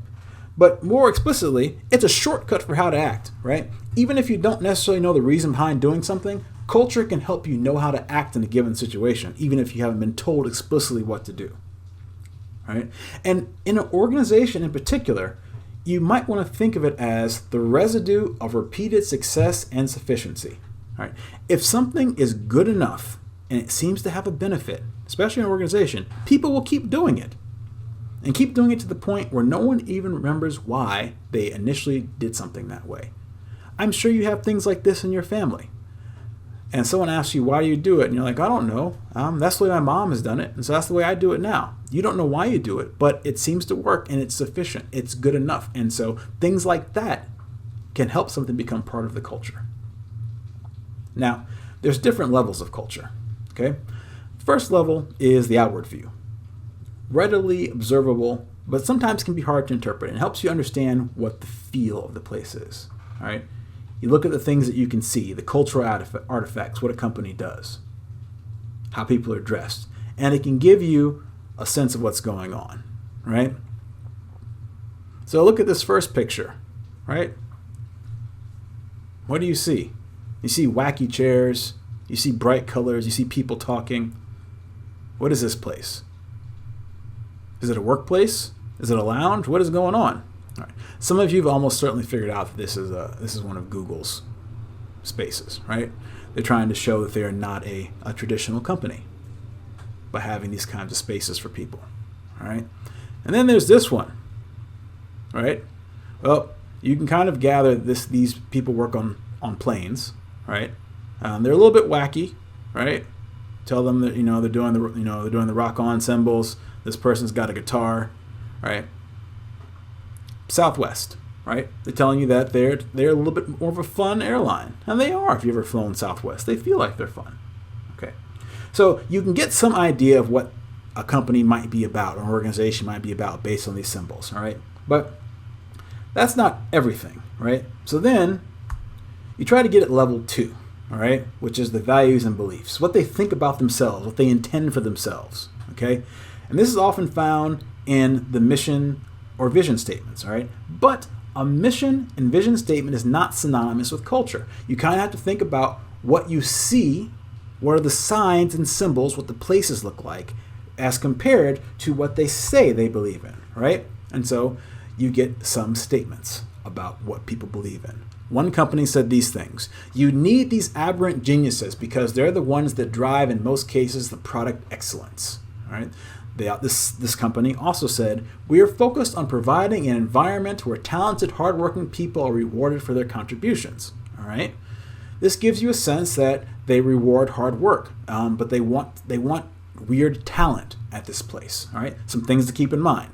S1: But more explicitly, it's a shortcut for how to act, right? Even if you don't necessarily know the reason behind doing something, culture can help you know how to act in a given situation, even if you haven't been told explicitly what to do, right? And in an organization in particular, you might want to think of it as the residue of repeated success and sufficiency, right? If something is good enough and it seems to have a benefit, especially in an organization, people will keep doing it. And keep doing it to the point where no one even remembers why they initially did something that way. I'm sure you have things like this in your family. And someone asks you, why do you do it? And you're like, I don't know. That's the way my mom has done it. And so that's the way I do it now. You don't know why you do it, but it seems to work and it's sufficient. It's good enough. And so things like that can help something become part of the culture. Now, there's different levels of culture. Okay? First level is the outward view. Readily observable, but sometimes can be hard to interpret. It helps you understand what the feel of the place is. All right? You look at the things that you can see, the cultural artifacts, what a company does, how people are dressed, and it can give you a sense of what's going on, right? So look at this first picture, right? What do you see? You see wacky chairs, you see bright colors, you see people talking. What is this place? Is it a workplace? Is it a lounge? What is going on? All right. Some of you have almost certainly figured out that this is one of Google's spaces, right? They're trying to show that they are not a traditional company by having these kinds of spaces for people, all right? And then there's this one, right? Well, you can kind of gather these people work on planes, right? They're a little bit wacky, right? Tell them that they're doing the rock on cymbals. This person's got a guitar, right? Southwest, right? They're telling you that they're a little bit more of a fun airline. And they are if you've ever flown Southwest. They feel like they're fun. Okay. So you can get some idea of what a company might be about, or an organization might be about based on these symbols, all right? But that's not everything, right? So then you try to get at level 2, all right, which is the values and beliefs, what they think about themselves, what they intend for themselves, okay? And this is often found in the mission or vision statements, all right? But a mission and vision statement is not synonymous with culture. You kind of have to think about what you see, what are the signs and symbols, what the places look like, as compared to what they say they believe in, right? And so you get some statements about what people believe in. One company said these things: you need these aberrant geniuses because they're the ones that drive, in most cases, the product excellence, all right? This company also said, we are focused on providing an environment where talented, hardworking people are rewarded for their contributions. All right, this gives you a sense that they reward hard work, but they want weird talent at this place. All right, some things to keep in mind.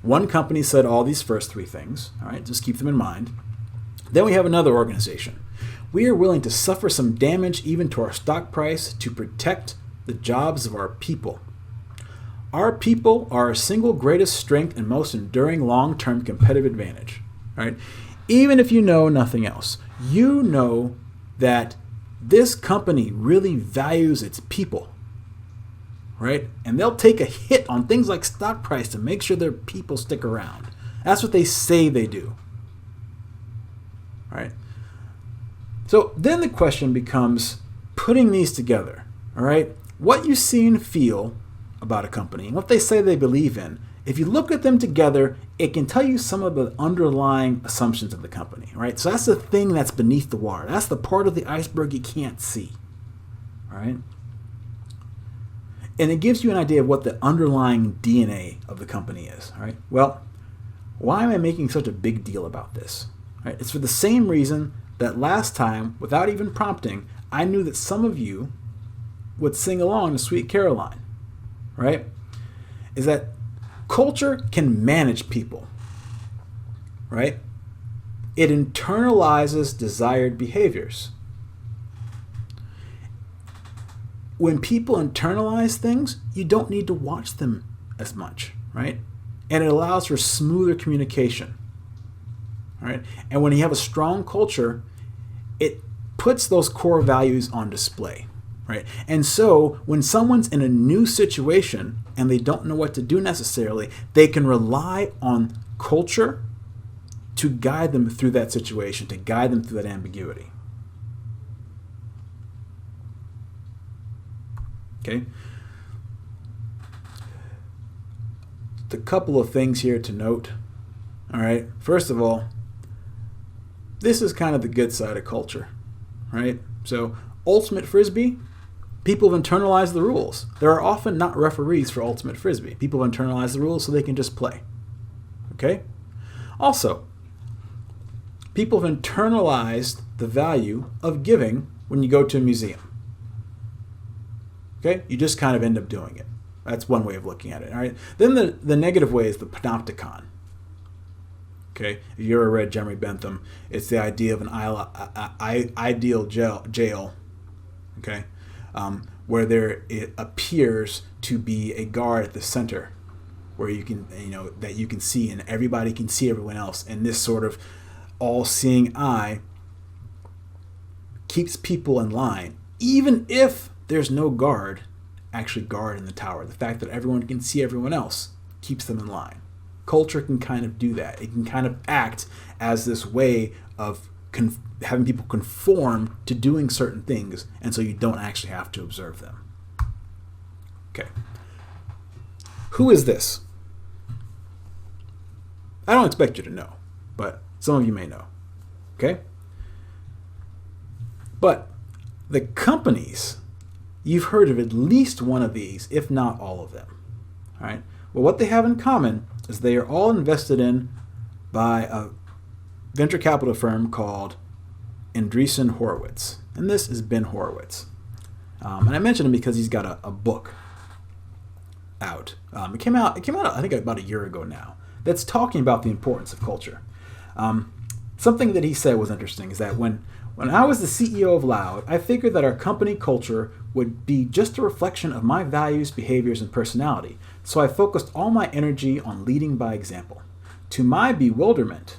S1: One company said all these first 3 things. All right, just keep them in mind. Then we have another organization. We are willing to suffer some damage even to our stock price to protect the jobs of our people. Our people are our single greatest strength and most enduring long-term competitive advantage. Right? Even if you know nothing else, you know that this company really values its people. Right? And they'll take a hit on things like stock price to make sure their people stick around. That's what they say they do. Right? So then the question becomes putting these together. All right? What you see and feel about a company and what they say they believe in, if you look at them together, it can tell you some of the underlying assumptions of the company, right? So that's the thing that's beneath the water. That's the part of the iceberg you can't see, right? And it gives you an idea of what the underlying DNA of the company is, all right? Well, why am I making such a big deal about this? Right? It's for the same reason that last time, without even prompting, I knew that some of you would sing along to Sweet Caroline. Right? Is that culture can manage people, right? It internalizes desired behaviors. When people internalize things, you don't need to watch them as much, right? and it allows for smoother communication. All right? And when you have a strong culture, it puts those core values on display. Right? And so when someone's in a new situation and they don't know what to do necessarily, they can rely on culture to guide them through that situation, to guide them through that ambiguity. Okay? A couple of things here to note. All right? First of all, this is kind of the good side of culture, right? So, ultimate frisbee, people have internalized the rules. There are often not referees for ultimate frisbee. People have internalized the rules so they can just play. Okay? Also, people have internalized the value of giving when you go to a museum. Okay? You just kind of end up doing it. That's one way of looking at it. All right? Then the negative way is the panopticon. Okay? If you ever read Jeremy Bentham, it's the idea of an ideal jail. Okay? Where it appears to be a guard at the center, where you can, that you can see, and everybody can see everyone else, and this sort of all-seeing eye keeps people in line, even if there's no guard actually guard in the tower. The fact that everyone can see everyone else keeps them in line. Culture can kind of do that. It can kind of act as this way of having people conform to doing certain things, and so you don't actually have to observe them. Okay. Who is this? I don't expect you to know, but some of you may know. Okay? But the companies, you've heard of at least one of these, if not all of them. All right? Well, what they have in common is they are all invested in by a venture capital firm called Andreessen Horowitz. And this is Ben Horowitz. And I mentioned him because he's got a book out. It came out, I think, about a year ago now, that's talking about the importance of culture. Something that he said was interesting is that when I was the CEO of Loud, I figured that our company culture would be just a reflection of my values, behaviors, and personality. So I focused all my energy on leading by example. To my bewilderment,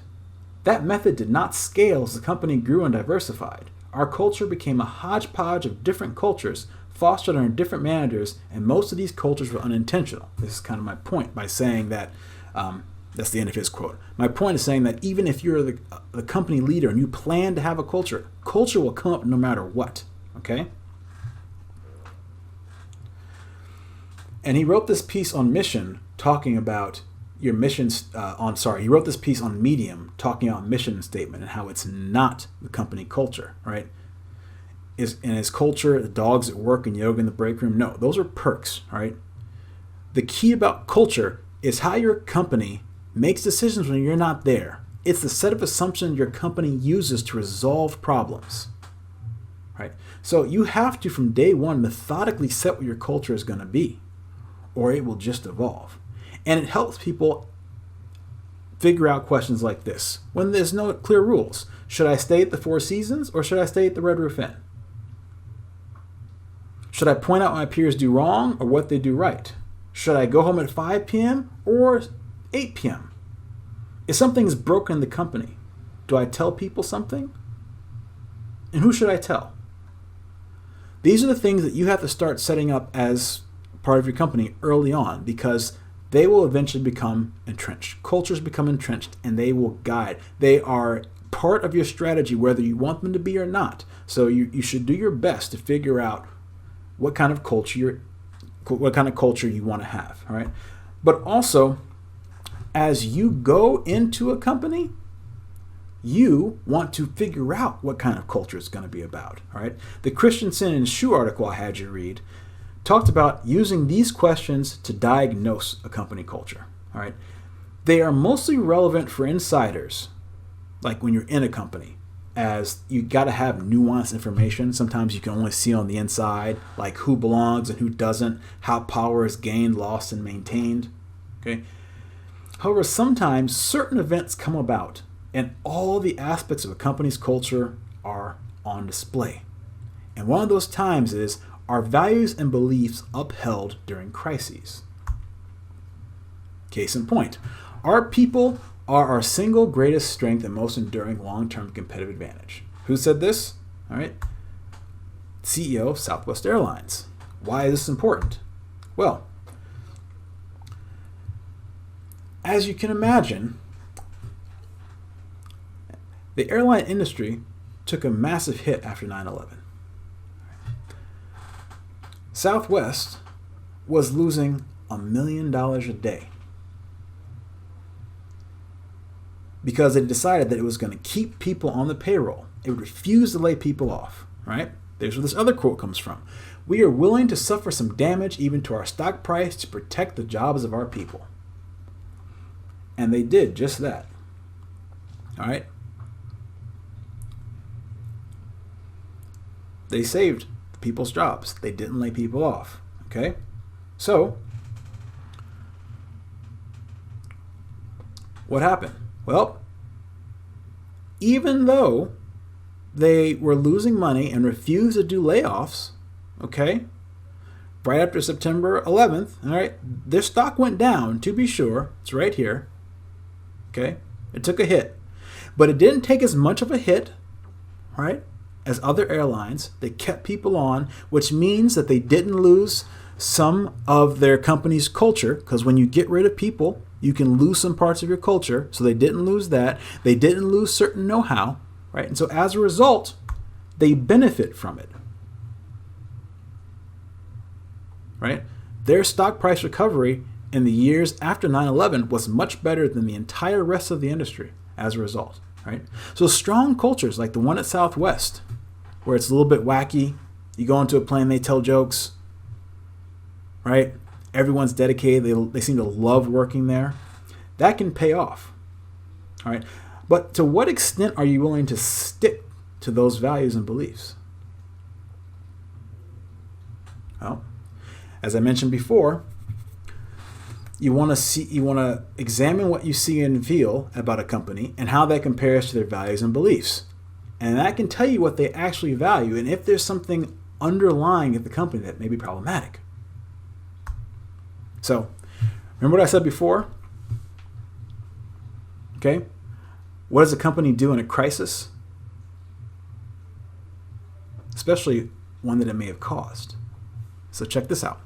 S1: that method did not scale as the company grew and diversified. Our culture became a hodgepodge of different cultures, fostered under different managers, and most of these cultures were unintentional. This is kind of my point by saying that, that's the end of his quote. My point is saying that even if you're the company leader and you plan to have a culture, culture will come up no matter what, okay? And he wrote this piece on mission talking about your missions, he wrote this piece on Medium talking about mission statement and how it's not the company culture, right? In his culture, the dogs at work and yoga in the break room, no, those are perks, right? The key about culture is how your company makes decisions when you're not there. It's the set of assumptions your company uses to resolve problems, right? So you have to, from day one, methodically set what your culture is going to be, or it will just evolve. And it helps people figure out questions like this. When there's no clear rules, should I stay at the Four Seasons or should I stay at the Red Roof Inn? Should I point out what my peers do wrong or what they do right? Should I go home at 5 p.m. or 8 p.m.? If something's broken in the company, do I tell people something? And who should I tell? These are the things that you have to start setting up as part of your company early on, because they will eventually become entrenched. Cultures become entrenched and they will guide. They are part of your strategy, whether you want them to be or not. So you should do your best to figure out what kind of culture you want to have, all right? But also, as you go into a company, you want to figure out what kind of culture it's going to be about, all right? The Christensen and Shu article I had you read talked about using these questions to diagnose a company culture, all right? They are mostly relevant for insiders, like when you're in a company, as you got to have nuanced information. Sometimes you can only see on the inside, like who belongs and who doesn't, how power is gained, lost, and maintained, okay? However, sometimes certain events come about and all the aspects of a company's culture are on display. And one of those times is, are values and beliefs upheld during crises? Case in point, our people are our single greatest strength and most enduring long-term competitive advantage. Who said this? All right, CEO of Southwest Airlines. Why is this important? Well, as you can imagine, the airline industry took a massive hit after 9/11. Southwest was losing $1 million a day because it decided that it was going to keep people on the payroll. It would refuse to lay people off, right? There's where this other quote comes from. We are willing to suffer some damage even to our stock price to protect the jobs of our people. And they did just that. All right? They saved people's jobs. They didn't lay people off. Okay? So, what happened? Well, even though they were losing money and refused to do layoffs, okay, right after September 11th, all right, their stock went down, to be sure. It's right here. Okay? It took a hit. But it didn't take as much of a hit, right, as other airlines. They kept people on, which means that they didn't lose some of their company's culture, because when you get rid of people, you can lose some parts of your culture. So they didn't lose that. They didn't lose certain know-how, right? And so as a result, they benefit from it, right? Their stock price recovery in the years after 9/11 was much better than the entire rest of the industry as a result, right? So strong cultures like the one at Southwest, where it's a little bit wacky, you go into a plane, they tell jokes, right? Everyone's dedicated. They seem to love working there. That can pay off, all right? But to what extent are you willing to stick to those values and beliefs? Well, as I mentioned before, you want to examine what you see and feel about a company and how that compares to their values and beliefs. And that can tell you what they actually value and if there's something underlying at the company that may be problematic. So, remember what I said before? Okay? What does a company do in a crisis? Especially one that it may have caused. So check this out.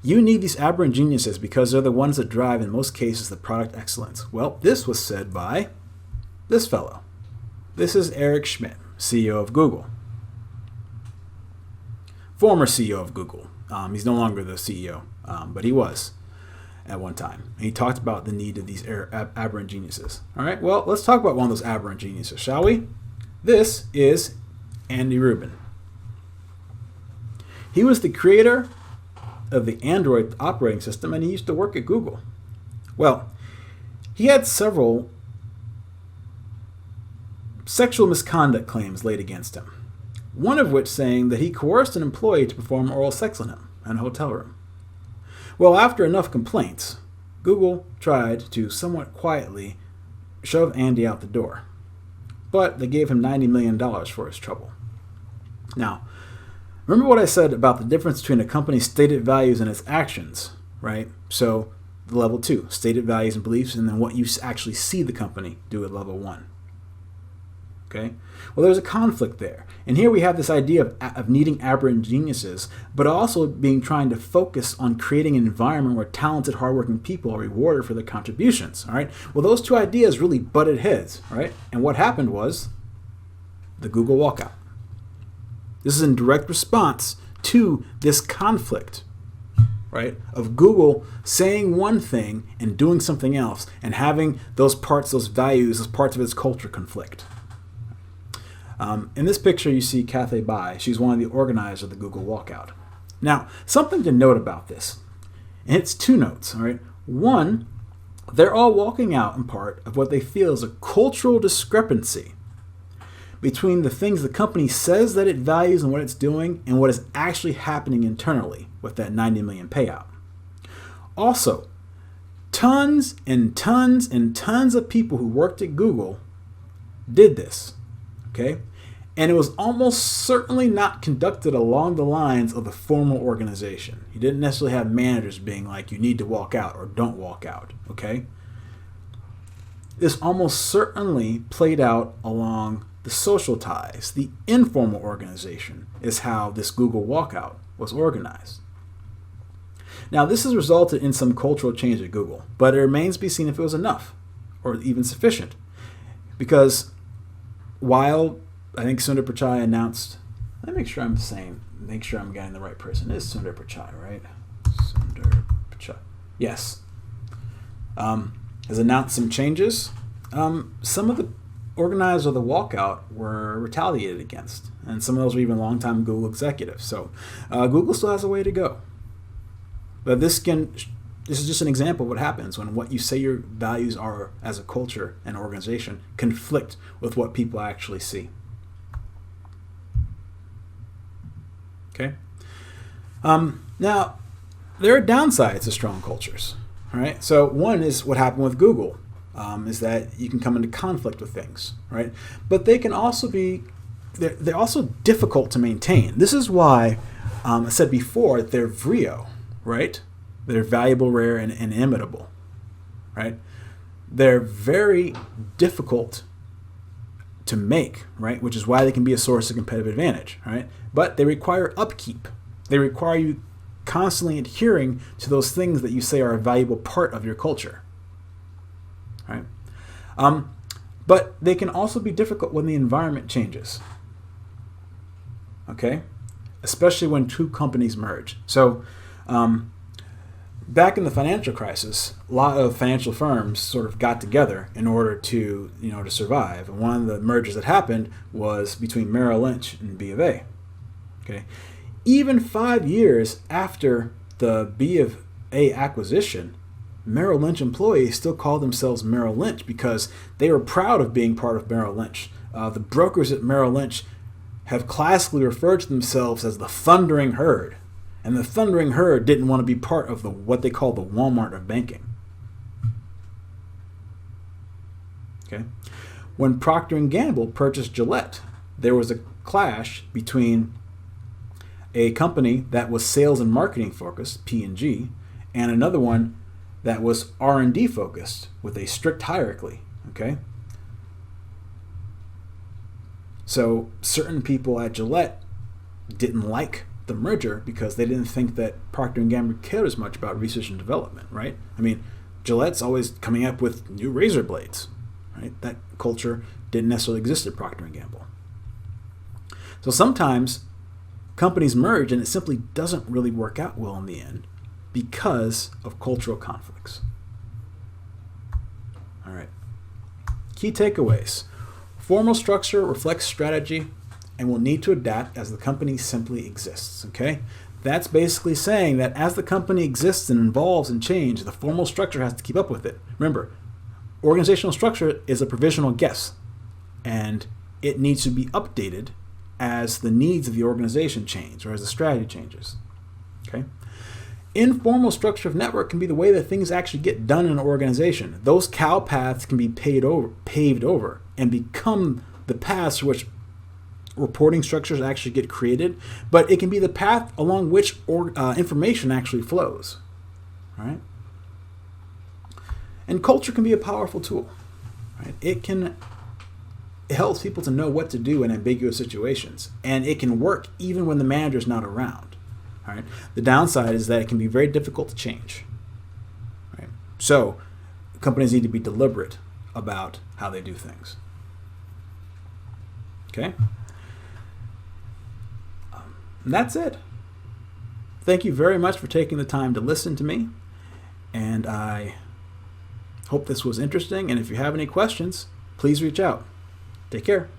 S1: You need these aberrant geniuses because they're the ones that drive, in most cases, the product excellence. Well, this was said by this fellow. This is Eric Schmidt, CEO of Google. Former CEO of Google. He's no longer the CEO, but he was at one time. And he talked about the need of these aberrant geniuses. All right, well, let's talk about one of those aberrant geniuses, shall we? This is Andy Rubin. He was the creator of the Android operating system, and he used to work at Google. Well, he had several sexual misconduct claims laid against him, one of which saying that he coerced an employee to perform oral sex on him in a hotel room. Well, after enough complaints, Google tried to somewhat quietly shove Andy out the door, but they gave him $90 million for his trouble. Now, remember what I said about the difference between a company's stated values and its actions, right? So, the level 2, stated values and beliefs, and then what you actually see the company do at level 1. Okay? Well, there's a conflict there. And here we have this idea of needing aberrant geniuses, but also trying to focus on creating an environment where talented, hardworking people are rewarded for their contributions. All right? Well, those two ideas really butted heads, right? And what happened was the Google walkout. This is in direct response to this conflict, right? Of Google saying one thing and doing something else and having those parts, those values, those parts of its culture conflict. In this picture, you see Cathay Bai. She's one of the organizers of the Google walkout. Now, something to note about this, and it's 2 notes, all right? One, they're all walking out in part of what they feel is a cultural discrepancy between the things the company says that it values and what it's doing and what is actually happening internally with that $90 million payout. Also, tons and tons and tons of people who worked at Google did this, okay? And it was almost certainly not conducted along the lines of the formal organization. You didn't necessarily have managers being like, you need to walk out or don't walk out, okay? This almost certainly played out along the social ties. The informal organization is how this Google walkout was organized. Now, this has resulted in some cultural change at Google, but it remains to be seen if it was enough or even sufficient. Because while I think Sundar Pichai announced, let me make sure I'm getting the right person. It is Sundar Pichai, right? Sundar Pichai. Yes. Has announced some changes. Some of the organizers of the walkout were retaliated against, and some of those were even longtime Google executives. So Google still has a way to go. But this is just an example of what happens when what you say your values are as a culture and organization conflict with what people actually see. Okay. Now, there are downsides to strong cultures. All right. So one is what happened with Google, is that you can come into conflict with things, right? But they can also be, they're also difficult to maintain. This is why I said before they're VRIO, right? They're valuable, rare, and inimitable, right? They're very difficult to make, right? Which is why they can be a source of competitive advantage, right? But they require upkeep. They require you constantly adhering to those things that you say are a valuable part of your culture, right? But they can also be difficult when the environment changes, okay? Especially when two companies merge. So back in the financial crisis, a lot of financial firms sort of got together in order to, to survive. And one of the mergers that happened was between Merrill Lynch and B of A. Okay, even 5 years after the B of A acquisition, Merrill Lynch employees still call themselves Merrill Lynch because they were proud of being part of Merrill Lynch. The brokers at Merrill Lynch have classically referred to themselves as the Thundering Herd. And the Thundering Herd didn't want to be part of what they call the Walmart of banking. Okay. When Procter & Gamble purchased Gillette, there was a clash between a company that was sales and marketing focused, P&G, and another one that was R&D focused with a strict hierarchy. Okay. So certain people at Gillette didn't like the merger because they didn't think that Procter & Gamble cared as much about research and development, right? I mean, Gillette's always coming up with new razor blades, right? That culture didn't necessarily exist at Procter & Gamble. So sometimes companies merge and it simply doesn't really work out well in the end because of cultural conflicts. All right. Key takeaways. Formal structure reflects strategy and will need to adapt as the company simply exists, okay? That's basically saying that as the company exists and evolves and changes, the formal structure has to keep up with it. Remember, organizational structure is a provisional guess, and it needs to be updated as the needs of the organization change or as the strategy changes, okay? Informal structure of network can be the way that things actually get done in an organization. Those cow paths can be paved over and become the paths which reporting structures actually get created, but it can be the path along which information actually flows, right? And culture can be a powerful tool, right? It helps people to know what to do in ambiguous situations, and it can work even when the manager's not around, all right? The downside is that it can be very difficult to change, right? So companies need to be deliberate about how they do things, okay? And that's it. Thank you very much for taking the time to listen to me. And I hope this was interesting. And if you have any questions, please reach out. Take care.